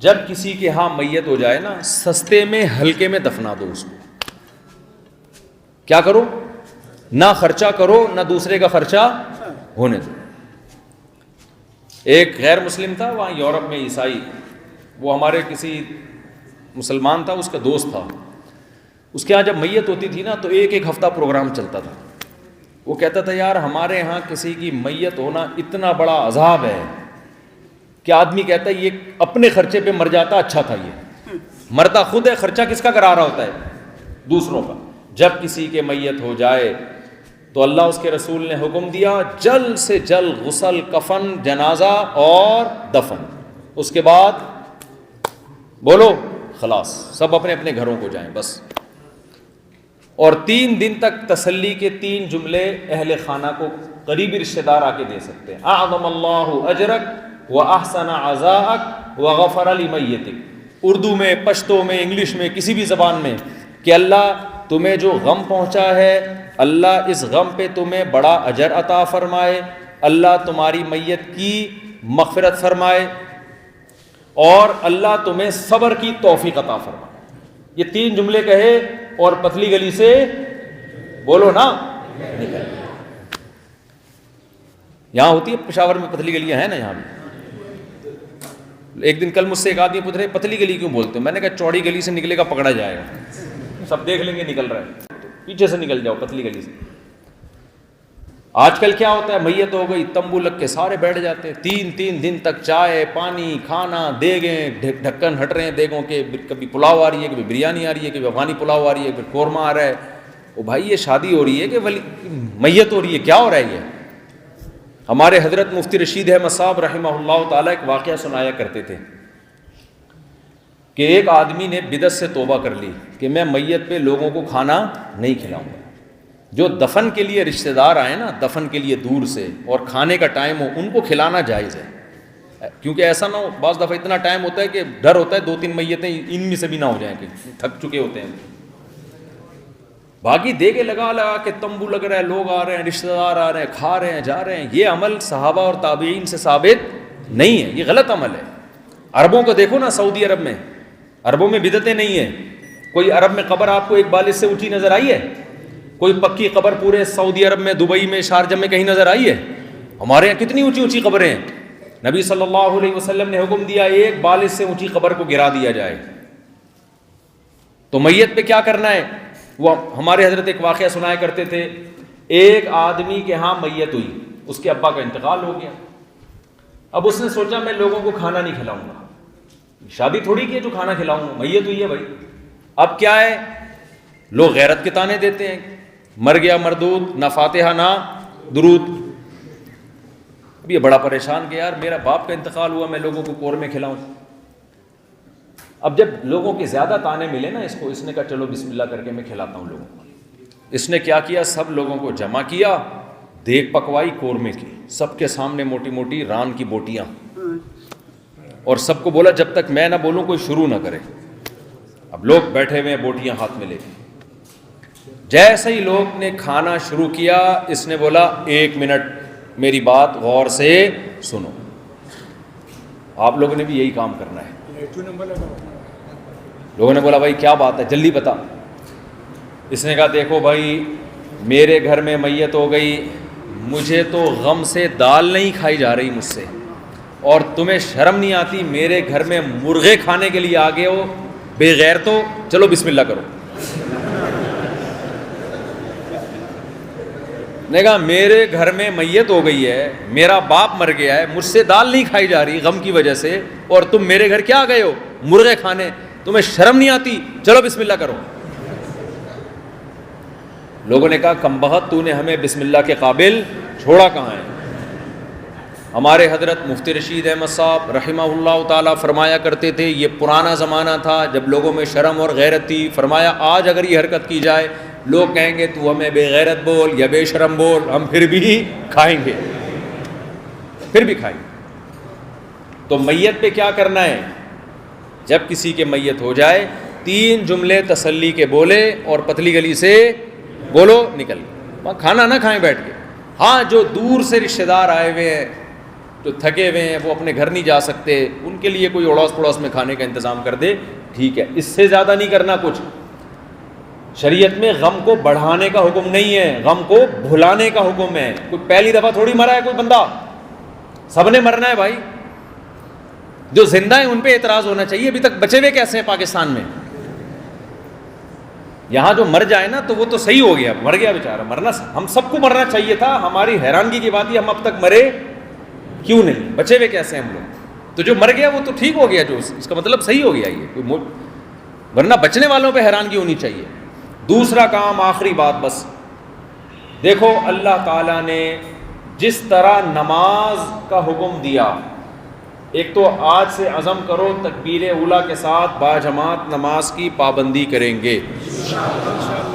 جب کسی کے ہاں میت ہو جائے نا سستے میں ہلکے میں دفنا دو اس کو. کیا کرو؟ نہ خرچہ کرو نہ دوسرے کا خرچہ ہونے دو. ایک غیر مسلم تھا وہاں یورپ میں, عیسائی, وہ ہمارے کسی مسلمان تھا, اس کا دوست تھا. اس کے ہاں جب میت ہوتی تھی نا تو 1 ہفتہ پروگرام چلتا تھا. وہ کہتا تھا یار ہمارے ہاں کسی کی میت ہونا اتنا بڑا عذاب ہے کہ آدمی کہتا ہے یہ اپنے خرچے پہ مر جاتا اچھا تھا. یہ مرتا خود ہے, خرچہ کس کا کرا رہا ہوتا ہے؟ دوسروں کا. جب کسی کے میت ہو جائے تو اللہ اس کے رسول نے حکم دیا جلد سے جلد غسل, کفن, جنازہ اور دفن. اس کے بعد بولو خلاص, سب اپنے اپنے گھروں کو جائیں بس. اور 3 دن تک تسلی کے 3 جملے اہل خانہ کو قریبی رشتہ دار آ کے دے سکتے ہیں. اعظم اللہ اجرک واحسن عزاءک وغفر لمیتک. اردو میں, پشتو میں, انگلش میں, کسی بھی زبان میں, کہ اللہ تمہیں جو غم پہنچا ہے اللہ اس غم پہ تمہیں بڑا اجر عطا فرمائے, اللہ تمہاری میت کی مغفرت فرمائے, اور اللہ تمہیں صبر کی توفیق عطا فرمائے. یہ 3 جملے کہے اور پتلی گلی سے بولو نا نکل. یہاں ہوتی ہے پشاور میں پتلی گلیاں ہیں نا یہاں بھی. ایک دن کل مجھ سے ایک آدمی پوچھ رہے پتلی گلی کیوں بولتے ہو؟ میں نے کہا چوڑی گلی سے نکلے گا پکڑا جائے گا, سب دیکھ لیں گے نکل رہا ہے, پیچھے سے نکل جاؤ پتلی گلی سے. آج کل کیا ہوتا ہے, میت ہو گئی تمبو لگ کے سارے بیٹھ جاتے ہیں, 3 دن تک چائے پانی کھانا, دیگیں ڈھکن ہٹ رہے ہیں دیگوں کے, کبھی پلاؤ آ رہی ہے, کبھی بریانی آ رہی ہے, کبھی افغانی پلاؤ آ رہی ہے, کبھی قورمہ آ رہا ہے. او بھائی یہ شادی ہو رہی ہے کہ میت ہو رہی ہے؟ کیا ہو رہا ہے یہ؟ ہمارے حضرت مفتی رشید احمد صاحب رحمہ اللہ تعالیٰ ایک واقعہ سنایا کرتے تھے کہ ایک آدمی نے بدعت سے توبہ کر لی کہ میں میت پہ لوگوں کو کھانا نہیں کھلاؤں گا. جو دفن کے لیے رشتہ دار آئے نا, دفن کے لیے دور سے, اور کھانے کا ٹائم ہو, ان کو کھلانا جائز ہے. کیونکہ ایسا نہ ہو, بعض دفعہ اتنا ٹائم ہوتا ہے کہ ڈر ہوتا ہے 2-3 میتیں ان میں سے بھی نہ ہو جائیں کہ تھک چکے ہوتے ہیں. باقی دے کے لگا کے تمبو لگ رہا ہے, لوگ آ رہے ہیں, رشتہ دار آ رہے ہیں, کھا رہے ہیں, جا رہے ہیں. یہ عمل صحابہ اور تابعین سے ثابت نہیں ہے, یہ غلط عمل ہے. عربوں کو دیکھو نا, سعودی عرب میں, عربوں میں بدعتیں نہیں ہیں. کوئی عرب میں قبر آپ کو ایک بالش سے اونچی نظر آئی ہے؟ کوئی پکی قبر پورے سعودی عرب میں, دبئی میں, شارجہ میں کہیں نظر آئی ہے؟ ہمارے یہاں کتنی اونچی اونچی قبریں ہیں. نبی صلی اللہ علیہ وسلم نے حکم دیا ایک بالش سے اونچی قبر کو گرا دیا جائے. تو میت پہ کیا کرنا ہے؟ وہ ہمارے حضرت ایک واقعہ سنایا کرتے تھے، ایک آدمی کے ہاں میت ہوئی، اس کے ابا کا انتقال ہو گیا. اب اس نے سوچا میں لوگوں کو کھانا نہیں کھلاؤں گا، شادی تھوڑی کی ہے جو کھانا کھلاؤں گا، میت ہوئی ہے بھائی. اب کیا ہے، لوگ غیرت کے تانے دیتے ہیں، مر گیا مردود، نہ فاتحہ نہ درود. اب یہ بڑا پریشان کہ یار میرا باپ کا انتقال ہوا، میں لوگوں کو قورمے کھلاؤں. اب جب لوگوں کے زیادہ تانے ملے نا اس کو، اس نے کہا چلو بسم اللہ کر کے میں کھلاتا ہوں لوگوں کو. اس نے کیا کیا، سب لوگوں کو جمع کیا، دیگ پکوائی قورمے کی، سب کے سامنے موٹی موٹی ران کی بوٹیاں، اور سب کو بولا جب تک میں نہ بولوں کوئی شروع نہ کرے. اب لوگ بیٹھے ہوئے ہیں بوٹیاں ہاتھ میں لے کے. جیسے ہی لوگ نے کھانا شروع کیا، اس نے بولا ایک منٹ میری بات غور سے سنو. آپ لوگوں نے بھی یہی کام کرنا ہے. لوگوں نے بولا بھائی کیا بات ہے جلدی بتا. اس نے کہا دیکھو بھائی میرے گھر میں میت ہو گئی، مجھے تو غم سے دال نہیں کھائی جا رہی مجھ سے، اور تمہیں شرم نہیں آتی میرے گھر میں مرغے کھانے کے لیے آگے ہو، بے غیر تو چلو بسم اللہ کرو. نے کہا میرے گھر میں میت ہو گئی ہے، میرا باپ مر گیا ہے، مجھ سے دال نہیں کھائی جا رہی غم کی وجہ سے، اور تم میرے گھر کیا گئے ہو مرغے کھانے، تمہیں شرم نہیں آتی، چلو بسم اللہ کرو. لوگوں نے کہا کم بخت تو نے ہمیں بسم اللہ کے قابل چھوڑا کہاں ہے. ہمارے حضرت مفتی رشید احمد صاحب رحمہ اللہ تعالیٰ فرمایا کرتے تھے، یہ پرانا زمانہ تھا جب لوگوں میں شرم اور غیرت تھی. فرمایا آج اگر یہ حرکت کی جائے لوگ کہیں گے تو ہمیں بے غیرت بول یا بے شرم بول، ہم پھر بھی کھائیں گے، پھر بھی کھائیں گے. تو میت پہ کیا کرنا ہے، جب کسی کے میت ہو جائے 3 جملے تسلی کے بولے اور پتلی گلی سے بولو نکل گئے. کھانا نہ کھائیں بیٹھ کے. ہاں جو دور سے رشتہ دار آئے ہوئے ہیں، جو تھکے ہوئے ہیں، وہ اپنے گھر نہیں جا سکتے، ان کے لیے کوئی اڑوس پڑوس میں کھانے کا انتظام کر دے، ٹھیک ہے. اس سے زیادہ نہیں کرنا کچھ. شریعت میں غم کو بڑھانے کا حکم نہیں ہے، غم کو بھلانے کا حکم ہے. کوئی پہلی دفعہ تھوڑی مرا ہے کوئی بندہ، سب نے مرنا ہے بھائی. جو زندہ ہیں ان پہ اعتراض ہونا چاہیے، ابھی تک بچے ہوئے کیسے ہیں پاکستان میں. یہاں جو مر جائے نا تو وہ تو صحیح ہو گیا، مر گیا بیچارہ. مرنا ہم سب کو مرنا چاہیے تھا. ہماری حیرانگی کی بات یہ ہم اب تک مرے کیوں نہیں، بچے ہوئے کیسے ہیں ہم لوگ. تو جو مر گیا وہ تو ٹھیک ہو گیا، جو اس کا مطلب صحیح ہو گیا یہ، ورنہ بچنے والوں پہ حیرانگی ہونی چاہیے. دوسرا کام، آخری بات بس، دیکھو اللہ تعالیٰ نے جس طرح نماز کا حکم دیا، ایک تو آج سے عزم کرو تکبیر اولیٰ کے ساتھ باجماعت نماز کی پابندی کریں گے.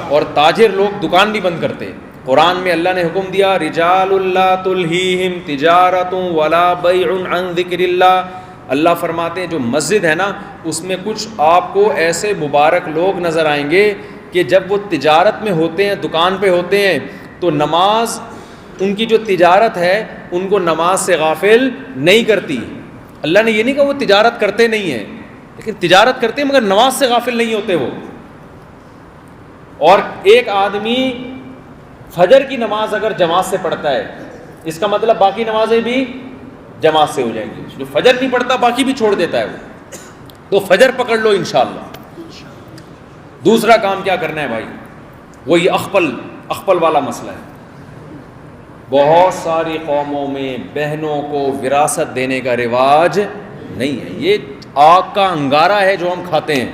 اور تاجر لوگ دکان بھی بند کرتے. قرآن میں اللہ نے حکم دیا رجال لا تلہیہم تجارت ولا بیع عن ذکر اللہ. اللہ فرماتے ہیں جو مسجد ہے نا اس میں کچھ آپ کو ایسے مبارک لوگ نظر آئیں گے کہ جب وہ تجارت میں ہوتے ہیں، دکان پہ ہوتے ہیں، تو نماز ان کی جو تجارت ہے ان کو نماز سے غافل نہیں کرتی. اللہ نے یہ نہیں کہا وہ تجارت کرتے نہیں ہیں، لیکن تجارت کرتے ہیں مگر نماز سے غافل نہیں ہوتے وہ. اور ایک آدمی فجر کی نماز اگر جماعت سے پڑھتا ہے، اس کا مطلب باقی نمازیں بھی جماعت سے ہو جائیں گی. جو فجر نہیں پڑھتا باقی بھی چھوڑ دیتا ہے وہ، تو فجر پکڑ لو انشاءاللہ. دوسرا کام کیا کرنا ہے بھائی، وہی اخپل والا مسئلہ ہے. بہت ساری قوموں میں بہنوں کو وراثت دینے کا رواج نہیں ہے. یہ آگ کا انگارہ ہے جو ہم کھاتے ہیں.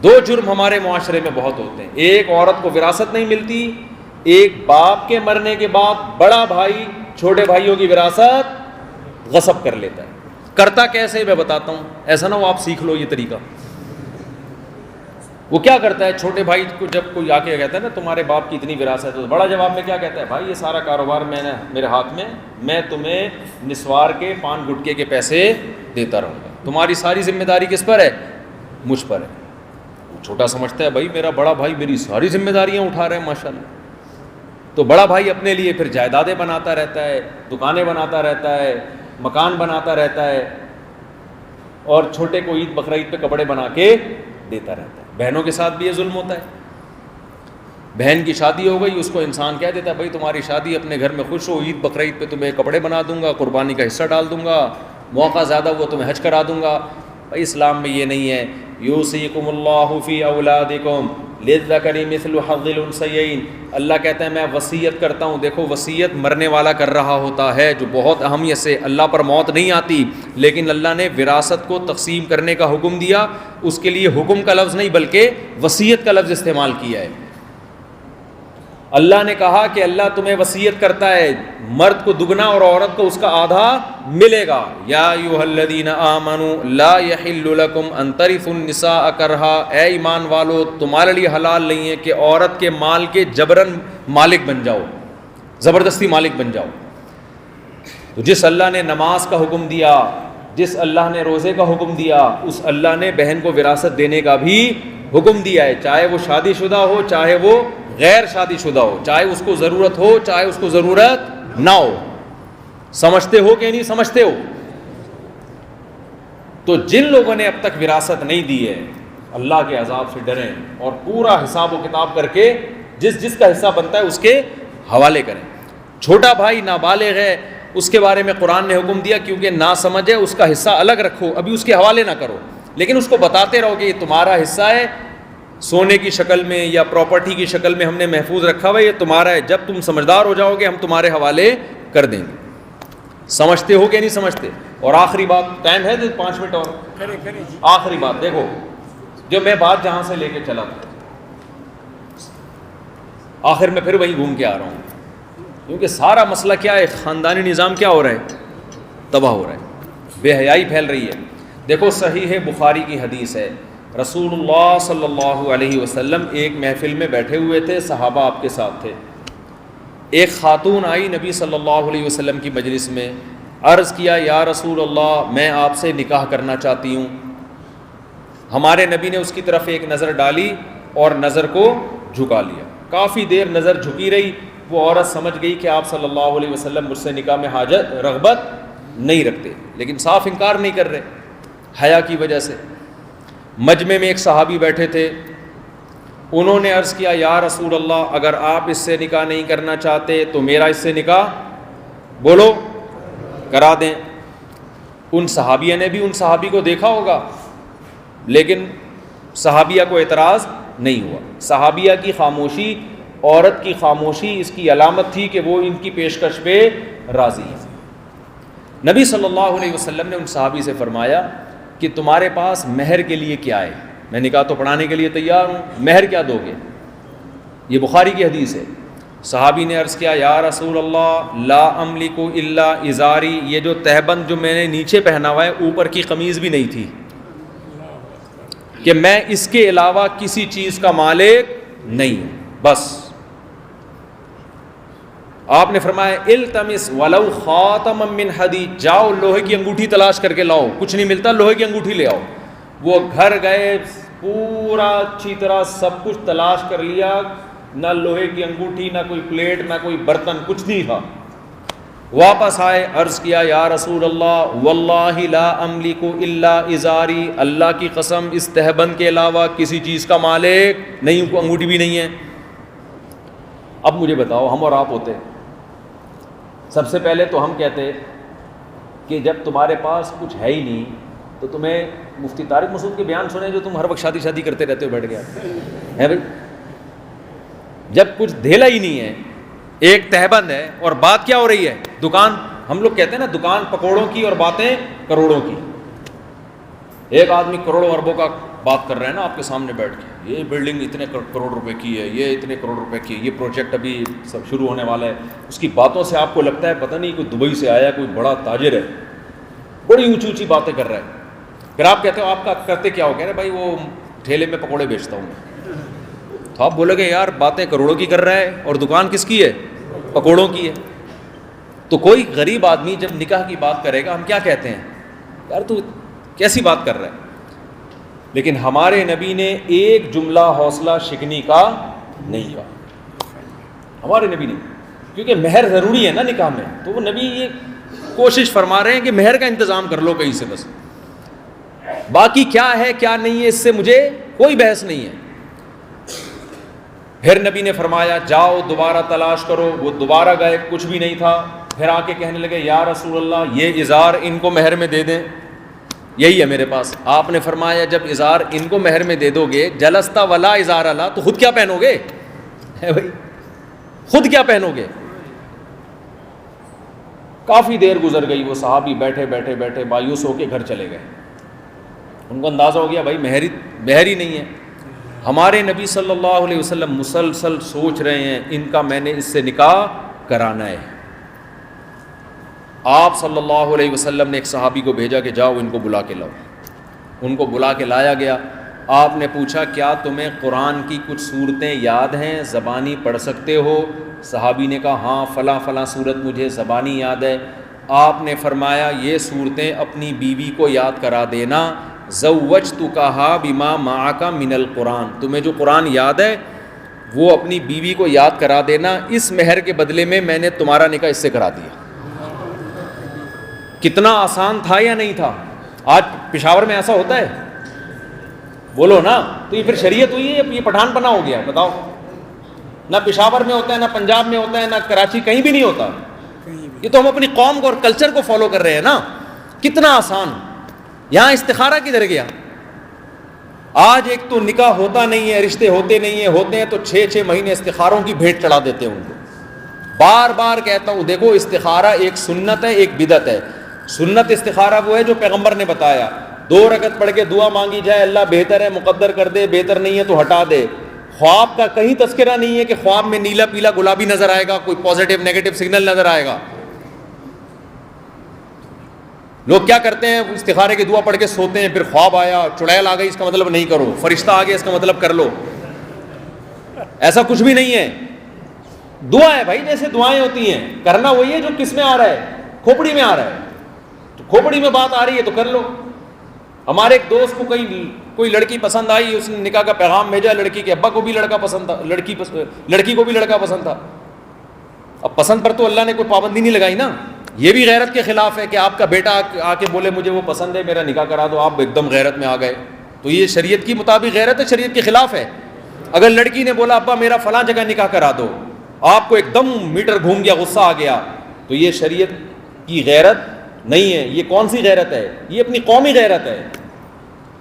2 جرم ہمارے معاشرے میں بہت ہوتے ہیں. ایک، عورت کو وراثت نہیں ملتی. ایک، باپ کے مرنے کے بعد بڑا بھائی چھوٹے بھائیوں کی وراثت غصب کر لیتا ہے. کرتا کیسے میں بتاتا ہوں، ایسا نہ ہو آپ سیکھ لو یہ طریقہ. وہ کیا کرتا ہے، چھوٹے بھائی کو جب کوئی آ کے کہتا ہے نا تمہارے باپ کی اتنی وراثت ہے، تو بڑا جواب میں کیا کہتا ہے، بھائی یہ سارا کاروبار میرے ہاتھ میں تمہیں نسوار کے 5 گٹکے کے پیسے دیتا رہوں گا، تمہاری ساری ذمہ داری کس پر ہے، مجھ پر ہے. چھوٹا سمجھتا ہے بھائی میرا بڑا بھائی میری ساری ذمہ داریاں اٹھا رہے ہیں ماشاءاللہ. تو بڑا بھائی اپنے لیے پھر جائیدادیں بناتا رہتا ہے، دکانیں بناتا رہتا ہے، مکان بناتا رہتا ہے، اور چھوٹے کو عید بقرعید پہ کپڑے بنا کے دیتا رہتا ہے. بہنوں کے ساتھ بھی یہ ظلم ہوتا ہے. بہن کی شادی ہو گئی، اس کو انسان کہہ دیتا ہے بھائی تمہاری شادی، اپنے گھر میں خوش ہو، عید بقرعید پہ تمہیں کپڑے بنا دوں گا، قربانی کا حصہ ڈال دوں گا، موقع زیادہ ہوا تمہیں حج کرا دوں گا. بھائی اسلام میں یہ نہیں ہے. یوصیکم اللہ فی اولادکم للذکر مثل حظ الانثیین، اللہ کہتا ہے میں وصیت کرتا ہوں. دیکھو وصیت مرنے والا کر رہا ہوتا ہے جو بہت اہمیت سے، اللہ پر موت نہیں آتی، لیکن اللہ نے وراثت کو تقسیم کرنے کا حکم دیا. اس کے لیے حکم کا لفظ نہیں بلکہ وصیت کا لفظ استعمال کیا ہے. اللہ نے کہا کہ اللہ تمہیں وصیت کرتا ہے، مرد کو دگنا اور عورت کو اس کا آدھا ملے گا. یا ایھا الذین آمنوا لا یحل لکم ان ترثوا النساء کرہا، اے ایمان والو تمہارے لیے حلال نہیں ہے کہ عورت کے مال کے جبرن مالک بن جاؤ، زبردستی مالک بن جاؤ. تو جس اللہ نے نماز کا حکم دیا، جس اللہ نے روزے کا حکم دیا، اس اللہ نے بہن کو وراثت دینے کا بھی حکم دیا ہے، چاہے وہ شادی شدہ ہو چاہے وہ غیر شادی شدہ ہو، چاہے اس کو ضرورت ہو چاہے اس کو ضرورت نہ ہو. سمجھتے ہو کہ نہیں سمجھتے ہو؟ تو جن لوگوں نے اب تک وراثت نہیں دی ہے اللہ کے عذاب سے ڈریں اور پورا حساب و کتاب کر کے جس کا حصہ بنتا ہے اس کے حوالے کریں. چھوٹا بھائی نابالغ ہے، اس کے بارے میں قرآن نے حکم دیا کیونکہ نہ سمجھ ہے اس کا حصہ الگ رکھو، ابھی اس کے حوالے نہ کرو، لیکن اس کو بتاتے رہو کہ یہ تمہارا حصہ ہے، سونے کی شکل میں یا پراپرٹی کی شکل میں ہم نے محفوظ رکھا ہوا ہے، یہ تمہارا ہے، جب تم سمجھدار ہو جاؤ گے ہم تمہارے حوالے کر دیں گے. سمجھتے ہو کہ نہیں سمجھتے؟ اور آخری بات، ٹائم ہے 5 منٹ اور، آخری بات دیکھو، جو میں بات جہاں سے لے کے چلا تھا آخر میں پھر وہیں گھوم کے آ رہا ہوں، کیونکہ سارا مسئلہ کیا ہے، خاندانی نظام کیا ہو رہا ہے، تباہ ہو رہا ہے، بے حیائی پھیل رہی ہے. دیکھو صحیح بخاری کی حدیث ہے، رسول اللہ صلی اللہ علیہ وسلم ایک محفل میں بیٹھے ہوئے تھے، صحابہ آپ کے ساتھ تھے. ایک خاتون آئی نبی صلی اللہ علیہ وسلم کی مجلس میں، عرض کیا یا رسول اللہ میں آپ سے نکاح کرنا چاہتی ہوں. ہمارے نبی نے اس کی طرف ایک نظر ڈالی اور نظر کو جھکا لیا. کافی دیر نظر جھکی رہی، وہ عورت سمجھ گئی کہ آپ صلی اللہ علیہ وسلم مجھ سے نکاح میں حاجت رغبت نہیں رکھتے، لیکن صاف انکار نہیں کر رہے حیا کی وجہ سے. مجمع میں ایک صحابی بیٹھے تھے، انہوں نے عرض کیا یا رسول اللہ اگر آپ اس سے نکاح نہیں کرنا چاہتے تو میرا اس سے نکاح بولو کرا دیں. ان صحابیہ نے بھی ان صحابی کو دیکھا ہوگا، لیکن صحابیہ کو اعتراض نہیں ہوا. صحابیہ کی خاموشی، عورت کی خاموشی اس کی علامت تھی کہ وہ ان کی پیشکش پہ راضی ہے. نبی صلی اللہ علیہ وسلم نے ان صحابی سے فرمایا کہ تمہارے پاس مہر کے لیے کیا ہے؟ میں نکاح تو پڑھانے کے لیے تیار ہوں، مہر کیا دو گے؟ یہ بخاری کی حدیث ہے. صحابی نے عرض کیا یا رسول اللہ لا املک الا ازاری، یہ جو تہبند جو میں نے نیچے پہنا ہوا ہے اوپر کی قمیض بھی نہیں تھی، کہ میں اس کے علاوہ کسی چیز کا مالک نہیں ہوں بس. آپ نے فرمایا التمس ولو خاتما من حدید، جاؤ لوہے کی انگوٹھی تلاش کر کے لاؤ، کچھ نہیں ملتا لوہے کی انگوٹھی لے آؤ. وہ گھر گئے، پورا اچھی طرح سب کچھ تلاش کر لیا، نہ لوہے کی انگوٹھی نہ کوئی پلیٹ نہ کوئی برتن، کچھ نہیں تھا. واپس آئے، عرض کیا یا رسول اللہ واللہ لا املک الا ازاری، اللہ کی قسم اس تہبند کے علاوہ کسی چیز کا مالک نہیں ہوں، انگوٹھی بھی نہیں ہے. اب مجھے بتاؤ ہم اور آپ ہوتے، سب سے پہلے تو ہم کہتے کہ جب تمہارے پاس کچھ ہے ہی نہیں تو تمہیں مفتی طارق مسعود کے بیان سنے جو تم ہر وقت شادی کرتے رہتے ہو بیٹھ گیا ہے بھائی. جب کچھ دھیلا ہی نہیں ہے، ایک تہبند ہے اور بات کیا ہو رہی ہے، دکان، ہم لوگ کہتے ہیں نا دکان پکوڑوں کی اور باتیں کروڑوں کی. ایک آدمی کروڑوں اربوں کا بات کر رہا ہے نا آپ کے سامنے بیٹھ کے، یہ بلڈنگ اتنے کروڑ روپے کی ہے، یہ اتنے کروڑ روپے کی ہے، یہ پروجیکٹ ابھی سب شروع ہونے والا ہے. اس کی باتوں سے آپ کو لگتا ہے پتہ نہیں کوئی دبئی سے آیا کوئی بڑا تاجر ہے، بڑی اونچی اونچی باتیں کر رہا ہے. پھر آپ کہتے ہو آپ کا کرتے کیا ہو، کہہ رہے بھائی وہ ٹھیلے میں پکوڑے بیچتا ہوں. تو آپ بولے گے یار باتیں کروڑوں کی کر رہا ہے اور دکان کس کی ہے، پکوڑوں کی ہے. تو کوئی غریب آدمی جب نکاح کی بات کرے گا ہم کیا کہتے ہیں، یار تو کیسی بات کر رہا ہے. لیکن ہمارے نبی نے ایک جملہ حوصلہ شکنی کا نہیں کہا، ہمارے نبی نے، کیونکہ مہر ضروری ہے نا نکاح میں. تو وہ نبی یہ کوشش فرما رہے ہیں کہ مہر کا انتظام کر لو کہیں سے، بس باقی کیا ہے کیا نہیں ہے اس سے مجھے کوئی بحث نہیں ہے. پھر نبی نے فرمایا جاؤ دوبارہ تلاش کرو. وہ دوبارہ گئے، کچھ بھی نہیں تھا. پھر آ کے کہنے لگے یا رسول اللہ یہ ازار ان کو مہر میں دے دیں. یہی ہے میرے پاس. آپ نے فرمایا جب ازار ان کو مہر میں دے دو گے, جلستا ولا ازار اللہ, تو خود کیا پہنو گے؟ ہے بھائی, خود کیا پہنو گے؟ کافی دیر گزر گئی, وہ صحابی بیٹھے بیٹھے بیٹھے مایوس ہو کے گھر چلے گئے. ان کو اندازہ ہو گیا بھائی مہر ہی نہیں ہے. ہمارے نبی صلی اللہ علیہ وسلم مسلسل سوچ رہے ہیں ان کا میں نے اس سے نکاح کرانا ہے. آپ صلی اللہ علیہ وسلم نے ایک صحابی کو بھیجا کہ جاؤ ان کو بلا کے لاؤ. ان کو بلا کے لایا گیا. آپ نے پوچھا کیا تمہیں قرآن کی کچھ صورتیں یاد ہیں, زبانی پڑھ سکتے ہو؟ صحابی نے کہا ہاں فلاں فلاں صورت مجھے زبانی یاد ہے. آپ نے فرمایا یہ صورتیں اپنی بیوی کو یاد کرا دینا. زوجتکھا بما معک من القرآن, تمہیں جو قرآن یاد ہے وہ اپنی بیوی کو یاد کرا دینا, اس مہر کے بدلے میں میں نے تمہارا نکاح اس سے کرا دیا. کتنا آسان تھا یا نہیں تھا؟ آج پشاور میں ایسا ہوتا ہے؟ بولو نا. تو یہ پھر شریعت ہوئی ہے, یہ پٹھان پنا ہو گیا؟ بتاؤ. نہ پشاور میں ہوتا ہے, نہ پنجاب میں ہوتا ہے, نہ کراچی, کہیں بھی نہیں ہوتا. یہ تو ہم اپنی قوم کو اور کلچر کو فالو کر رہے ہیں نا. کتنا آسان. یہاں استخارہ کدھر گیا؟ آج ایک تو نکاح ہوتا نہیں ہے, رشتے ہوتے نہیں ہیں, ہوتے ہیں تو 6 مہینے استخاروں کی بھیٹ چڑھا دیتے ہیں ان کو. بار بار کہتا ہوں دیکھو استخارہ ایک سنت ہے ایک بدعت ہے. سنت استخارہ وہ ہے جو پیغمبر نے بتایا, 2 رکعت پڑھ کے دعا مانگی جائے, اللہ بہتر ہے مقدر کر دے, بہتر نہیں ہے تو ہٹا دے. خواب کا کہیں تذکرہ نہیں ہے کہ خواب میں نیلا پیلا گلابی نظر آئے گا, کوئی پازیٹیو نیگیٹو سگنل نظر آئے گا. لوگ کیا کرتے ہیں, استخارے کی دعا پڑھ کے سوتے ہیں, پھر خواب آیا, چڑیل آ گئی, اس کا مطلب نہیں کرو, فرشتہ آ گیا اس کا مطلب کر لو. ایسا کچھ بھی نہیں ہے. دعا ہے بھائی, جیسے دعائیں ہوتی ہیں, کرنا وہی ہے جو کس میں آ رہا ہے, کھوپڑی میں آ رہا ہے. تو کھوپڑی میں بات آ رہی ہے تو کر لو. ہمارے ایک دوست کو کوئی لڑکی پسند آئی, اس نے نکاح کا پیغام بھیجا, لڑکی کے ابا کو بھی لڑکا پسند تھا, لڑکی کو بھی لڑکا پسند تھا. اب پسند پر تو اللہ نے کوئی پابندی نہیں لگائی نا. یہ بھی غیرت کے خلاف ہے کہ آپ کا بیٹا آ کے بولے مجھے وہ پسند ہے, میرا نکاح کرا دو, آپ ایک دم غیرت میں آ گئے. تو یہ شریعت کی مطابق غیرت ہے, شریعت کے خلاف ہے. اگر لڑکی نے بولا ابا میرا فلاں جگہ نکاح کرا دو, آپ کو ایک دم میٹر گھوم گیا, غصہ آ گیا, تو یہ شریعت کی غیرت نہیں ہے. یہ کون سی غیرت ہے؟ یہ اپنی قومی غیرت ہے.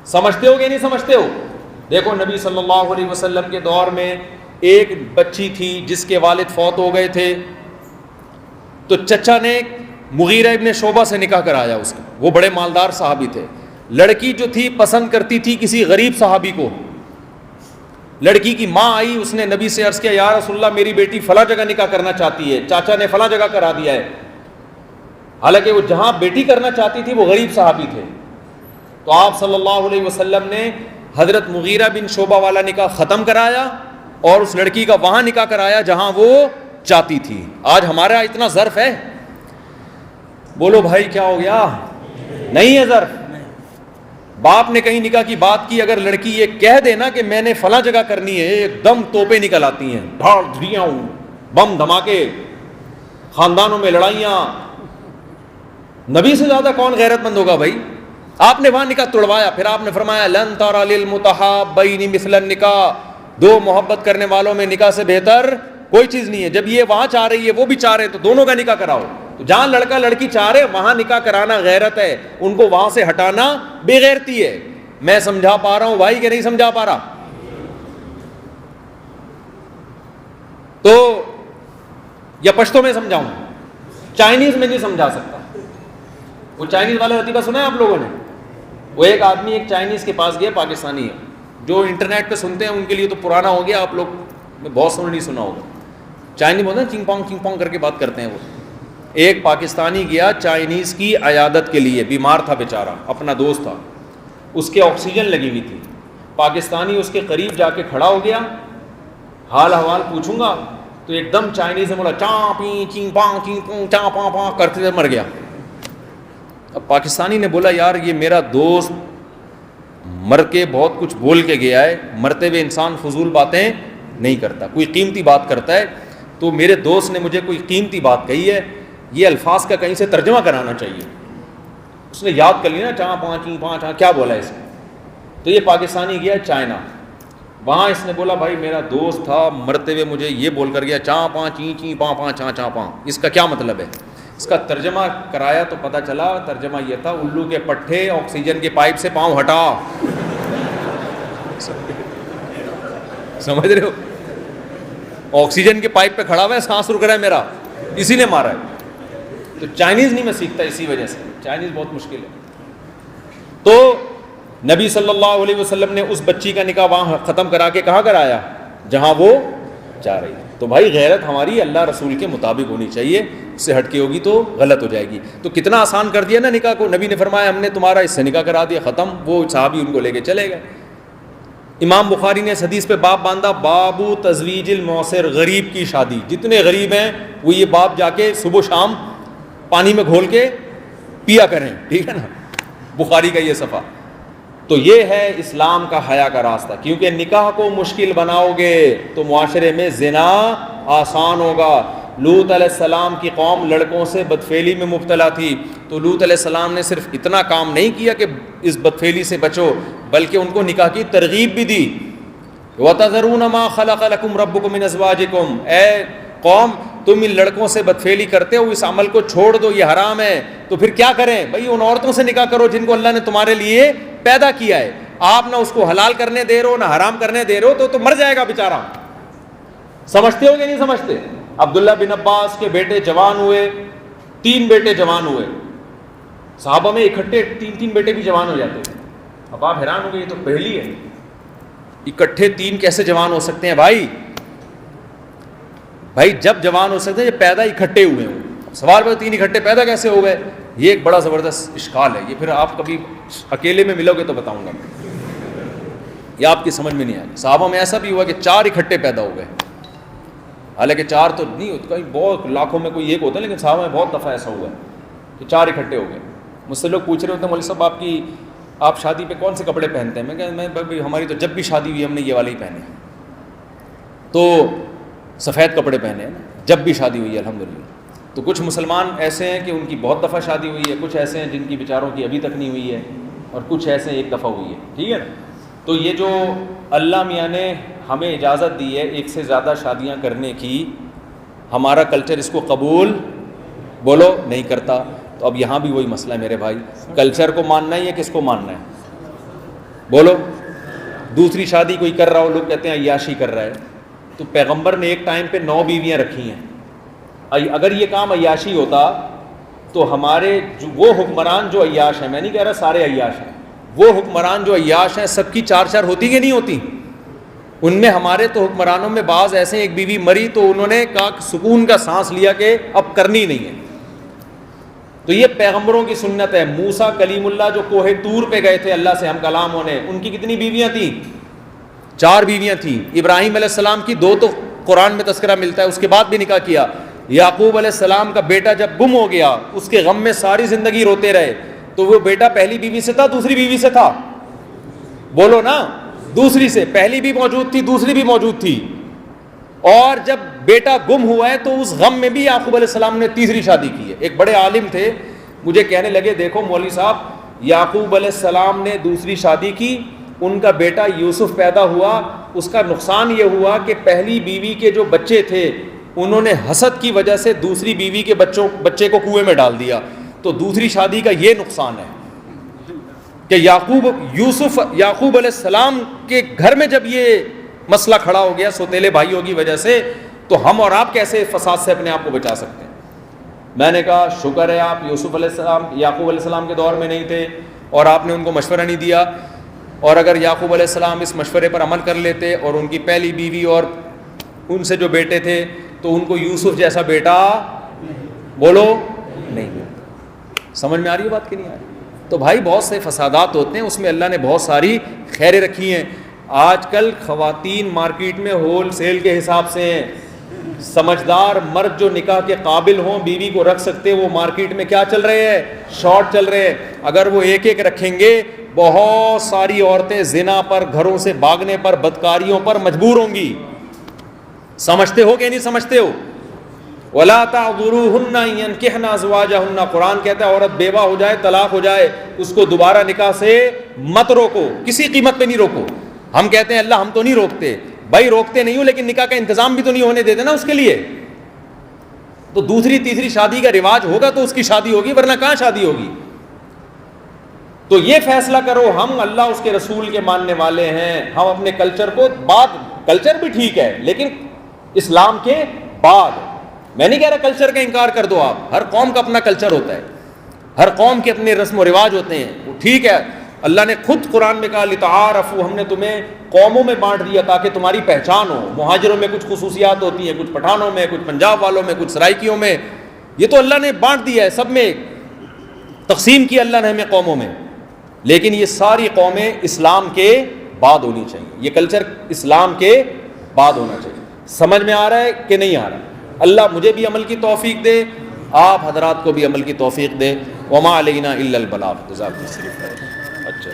سمجھتے ہو کہ نہیں سمجھتے ہو؟ دیکھو نبی صلی اللہ علیہ وسلم کے دور میں ایک بچی تھی جس کے والد فوت ہو گئے تھے, تو چچا نے مغیرہ ابن شعبہ سے نکاح کرایا اس کا. وہ بڑے مالدار صحابی تھے. لڑکی جو تھی پسند کرتی تھی کسی غریب صحابی کو. لڑکی کی ماں آئی, اس نے نبی سے عرض کیا یا رسول اللہ میری بیٹی فلاں جگہ نکاح کرنا چاہتی ہے, چاچا نے فلاں جگہ کرا دیا ہے. حالانکہ وہ جہاں بیٹی کرنا چاہتی تھی وہ غریب صحابی تھے. تو آپ صلی اللہ علیہ وسلم نے حضرت مغیرہ بن شعبہ والا نکاح ختم کرایا اور اس لڑکی کا وہاں نکاح کرایا جہاں وہ چاہتی تھی. آج ہمارا اتنا ظرف ہے؟ بولو بھائی کیا ہو گیا؟ نہیں ہے ظرف. باپ نے کہیں نکاح کی بات کی, اگر لڑکی یہ کہہ دے نا کہ میں نے فلاں جگہ کرنی ہے, ایک دم توپیں نکل آتی ہیں, دھاڑ دھڑیاں, بم دھماکے, خاندانوں میں لڑائیاں. نبی سے زیادہ کون غیرت مند ہوگا بھائی؟ آپ نے وہاں نکاح توڑوایا, پھر آپ نے فرمایا لن ترى للمتحابین مثل النکاح, 2 محبت کرنے والوں میں نکاح سے بہتر کوئی چیز نہیں ہے. جب یہ وہاں چاہ رہی ہے وہ بھی چاہ رہے تو دونوں کا نکاح کراؤ. تو جہاں لڑکا لڑکی چاہ رہے وہاں نکاح کرانا غیرت ہے, ان کو وہاں سے ہٹانا بے غیرتی ہے. میں سمجھا پا رہا ہوں بھائی کہ نہیں سمجھا پا رہا؟ تو یا پشتو میں سمجھاؤں, چائنیز میں نہیں سمجھا سکتا. وہ چائنیز والا لطیفہ سنا ہے آپ لوگوں نے؟ وہ ایک آدمی ایک چائنیز کے پاس گیا, پاکستانی ہے, جو انٹرنیٹ پہ سنتے ہیں ان کے لیے تو پرانا ہو گیا, آپ لوگ میں بہت سن نہیں سنا ہوگا. چائنیز بولتے ہیں چنگ پانگ کر کے بات کرتے ہیں. وہ ایک پاکستانی گیا چائنیز کی عیادت کے لیے, بیمار تھا بیچارہ, اپنا دوست تھا, اس کے آکسیجن لگی ہوئی تھی. پاکستانی اس کے قریب جا کے کھڑا ہو گیا, حال احوال پوچھوں گا, تو ایک دم چائنیز نے بولا چاں پی چنگ پانگ چاں پاں پاں کرتے مر گیا. اب پاکستانی نے بولا یار یہ میرا دوست مر کے بہت کچھ بول کے گیا ہے, مرتے ہوئے انسان فضول باتیں نہیں کرتا, کوئی قیمتی بات کرتا ہے, تو میرے دوست نے مجھے کوئی قیمتی بات کہی ہے, یہ الفاظ کا کہیں سے ترجمہ کرانا چاہیے. اس نے یاد کر لیا نا چاں پاں چیں پاں چاں کیا بولا اس نے. تو یہ پاکستانی گیا چائنا, وہاں اس نے بولا بھائی میرا دوست تھا مرتے ہوئے مجھے یہ بول کر گیا چاں پاں چیں چیں پاں پاں چاں چاں پاں, اس کا کیا مطلب ہے؟ اس کا ترجمہ کرایا تو پتہ چلا ترجمہ یہ تھا الو کے پٹھے آکسیجن کے پائپ سے پاؤں ہٹا. سمجھ رہے ہو؟ آکسیجن کے پائپ پہ کھڑا ہوا ہے, سانس رک رہا ہے میرا, اسی نے مارا ہے. تو چائنیز نہیں میں سیکھتا اسی وجہ سے, چائنیز بہت مشکل ہے. تو نبی صلی اللہ علیہ وسلم نے اس بچی کا نکاح وہاں ختم کرا کے کہاں کرایا جہاں وہ جا رہی. تو بھائی غیرت ہماری اللہ رسول کے مطابق ہونی چاہیے, اس سے ہٹ کے ہوگی تو غلط ہو جائے گی. تو کتنا آسان کر دیا نا نکاح کو. نبی نے فرمایا ہم نے تمہارا اس سے نکاح کرا دیا, ختم. وہ صحابی ان کو لے کے چلے گئے. امام بخاری نے اس حدیث پہ باب باندھا, بابو تزویج المعسر, غریب کی شادی. جتنے غریب ہیں وہ یہ باب جا کے صبح شام پانی میں گھول کے پیا کریں, ٹھیک ہے نا, بخاری کا یہ صفحہ. تو یہ ہے اسلام کا حیا کا راستہ, کیونکہ نکاح کو مشکل بناؤ گے تو معاشرے میں زنا آسان ہوگا. لوط علیہ السلام کی قوم لڑکوں سے بدفعلی میں مبتلا تھی, تو لوط علیہ السلام نے صرف اتنا کام نہیں کیا کہ اس بدفعلی سے بچو, بلکہ ان کو نکاح کی ترغیب بھی دی. وَتَذَرُونَ مَا خَلَقَ لَكُمْ رَبُّكُم مِّنْ أَزْوَاجِكُمْ, اے قوم تم ان لڑکوں سے بدفعلی کرتے ہو, اس عمل کو چھوڑ دو, یہ حرام ہے. تو پھر کیا کریں بھائی, ان عورتوں سے نکاح کرو جن کو اللہ نے تمہارے لیے پیدا کیا ہے. آپ نہ اس کو حلال کرنے دے رہے ہو نہ حرام کرنے دے رہے ہو, تو مر جائے گا بیچارہ. سمجھتے ہو کہ نہیں سمجھتے؟ عبداللہ بن عباس کے بیٹے جوان ہوئے, 3 بیٹے جوان ہوئے. صحابہ میں اکٹھے 3 بیٹے بھی جوان ہو جاتے ہیں. اب آپ حیران ہو گئے, یہ تو پہلی ہے, اکٹھے 3 کیسے جوان ہو سکتے ہیں بھائی؟ بھائی جب جوان ہو سکتے ہیں یہ پیدا اکٹھے ہوئے ہوں. سوال پر 3 اکٹھے پیدا کیسے ہو گئے, یہ ایک بڑا زبردست اشکال ہے. یہ پھر آپ کبھی اکیلے میں ملو گے تو بتاؤں گا, یہ آپ کی سمجھ میں نہیں آئے. صحابہ میں ایسا بھی ہوا کہ 4 اکٹھے پیدا ہو گئے, حالانکہ 4 تو نہیں ہوتا, کہیں بہت لاکھوں میں کوئی ایک ہوتا ہے, لیکن صحابہ میں بہت دفعہ ایسا ہوا ہے کہ 4 اکٹھے ہو گئے. مجھ سے لوگ پوچھ رہے ہوتے ہیں مولوی صاحب آپ شادی پہ کون سے کپڑے پہنتے ہیں؟ میں کہا ہماری تو جب بھی شادی ہوئی ہم نے یہ والے ہی پہنے, تو سفید کپڑے پہنے ہیں جب بھی شادی ہوئی ہے الحمدللہ. تو کچھ مسلمان ایسے ہیں کہ ان کی بہت دفعہ شادی ہوئی ہے, کچھ ایسے ہیں جن کی بیچاروں کی ابھی تک نہیں ہوئی ہے, اور کچھ ایسے ایک دفعہ ہوئی ہے, ٹھیک ہے نا. تو یہ جو اللہ میاں نے ہمیں اجازت دی ہے ایک سے زیادہ شادیاں کرنے کی, ہمارا کلچر اس کو قبول بولو نہیں کرتا. تو اب یہاں بھی وہی مسئلہ ہے میرے بھائی, کلچر کو ماننا ہی ہے, کس کو ماننا ہے بولو؟ دوسری شادی کوئی کر رہا ہو, لوگ کہتے ہیں عیاشی کر رہا ہے. تو پیغمبر نے ایک ٹائم پہ 9 بیویاں رکھی ہیں. اگر یہ کام عیاشی ہوتا تو ہمارے وہ حکمران جو عیاش ہیں, میں نہیں کہہ رہا سارے عیاش ہیں, وہ حکمران جو عیاش ہیں سب کی 4 ہوتی کہ نہیں ہوتی؟ ان میں ہمارے تو حکمرانوں میں بعض ایسے, ایک بیوی مری تو انہوں نے کہا سکون کا سانس لیا کہ اب کرنی نہیں ہے. تو یہ پیغمبروں کی سنت ہے. موسیٰ کلیم اللہ جو کوہ طور پہ گئے تھے اللہ سے ہم کلام ہونے, ان کی کتنی بیویاں تھیں؟ 4 بیویاں تھیں. ابراہیم علیہ السلام کی 2 تو قرآن میں تذکرہ ملتا ہے, اس کے بعد بھی نکاح کیا. یعقوب علیہ السلام کا بیٹا جب گم ہو گیا, اس کے غم میں ساری زندگی روتے رہے, تو وہ بیٹا پہلی بیوی سے تھا دوسری بیوی سے تھا؟ بولو نا, دوسری سے. پہلی بھی موجود تھی, دوسری بھی موجود تھی. اور جب بیٹا گم ہوا ہے تو اس غم میں بھی یعقوب علیہ السلام نے تیسری شادی کی ہے. ایک بڑے عالم تھے, مجھے کہنے لگے دیکھو مولوی صاحب, یعقوب علیہ السلام نے دوسری شادی کی, ان کا بیٹا یوسف پیدا ہوا, اس کا نقصان یہ ہوا کہ پہلی بیوی کے جو بچے تھے انہوں نے حسد کی وجہ سے دوسری بیوی کے بچے کو کنویں میں ڈال دیا. تو دوسری شادی کا یہ نقصان ہے کہ یعقوب علیہ السلام کے گھر میں جب یہ مسئلہ کھڑا ہو گیا سوتیلے بھائیوں کی وجہ سے, تو ہم اور آپ کیسے فساد سے اپنے آپ کو بچا سکتے ہیں؟ میں نے کہا شکر ہے آپ یعقوب علیہ السلام کے دور میں نہیں تھے اور آپ نے ان کو مشورہ نہیں دیا, اور اگر یعقوب علیہ السلام اس مشورے پر عمل کر لیتے اور ان کی پہلی بیوی اور ان سے جو بیٹے تھے تو ان کو یوسف جیسا بیٹا بولو نہیں ملتا. سمجھ میں آ رہی ہے بات کہ نہیں آ رہی؟ تو بھائی بہت سے فسادات ہوتے ہیں, اس میں اللہ نے بہت ساری خیریں رکھی ہیں. آج کل خواتین مارکیٹ میں ہول سیل کے حساب سے ہیں. سمجھدار مرد جو نکاح کے قابل ہوں, بیوی کو رکھ سکتے, وہ مارکیٹ میں کیا چل رہے ہیں؟ شارٹ چل رہے ہیں. اگر وہ ایک ایک رکھیں گے, بہت ساری عورتیں زنا پر, گھروں سے بھاگنے پر, بدکاریوں پر مجبور ہوں گی. سمجھتے ہو کہ نہیں سمجھتے ہو؟ وَلَا تَعْضُرُوهُنَّ أَن يَنكِحْنَ أَزْوَاجَهُنَّ, قرآن کہتا ہے عورت بیوہ ہو جائے, طلاق ہو جائے, اس کو دوبارہ نکاح سے مت روکو, کسی قیمت پہ نہیں روکو. ہم کہتے ہیں اللہ ہم تو نہیں روکتے, بھائی روکتے نہیں ہوں, لیکن نکاح کا انتظام بھی تو نہیں ہونے دیتے نا اس کے لیے. تو دوسری تیسری شادی کا رواج ہوگا تو اس کی شادی ہوگی، ورنہ کہاں شادی ہوگی؟ تو یہ فیصلہ کرو، ہم اللہ اس کے رسول کے ماننے والے ہیں، ہم اپنے کلچر کو، کلچر بھی ٹھیک ہے لیکن اسلام کے بعد، میں نہیں کہہ رہا کلچر کا انکار کر دو آپ، ہر قوم کا اپنا کلچر ہوتا ہے، ہر قوم کے اپنے رسم و رواج ہوتے ہیں، وہ ٹھیک ہے۔ اللہ نے خود قرآن میں کہا لتعارفوا، ہم نے تمہیں قوموں میں بانٹ دیا تاکہ تمہاری پہچان ہو۔ مہاجروں میں کچھ خصوصیات ہوتی ہیں، کچھ پٹھانوں میں، کچھ پنجاب والوں میں، کچھ سرائکیوں میں، یہ تو اللہ نے بانٹ دیا ہے، سب میں تقسیم کیا اللہ نے ہمیں قوموں میں، لیکن یہ ساری قومیں اسلام کے بعد ہونی چاہیے، یہ کلچر اسلام کے بعد ہونا چاہیے۔ سمجھ میں آ رہا ہے کہ نہیں آ رہا؟ اللہ مجھے بھی عمل کی توفیق دے، آپ حضرات کو بھی عمل کی توفیق دے۔ وما علینا الا البلاغ۔ جزاک اللہ خیر۔ اچھا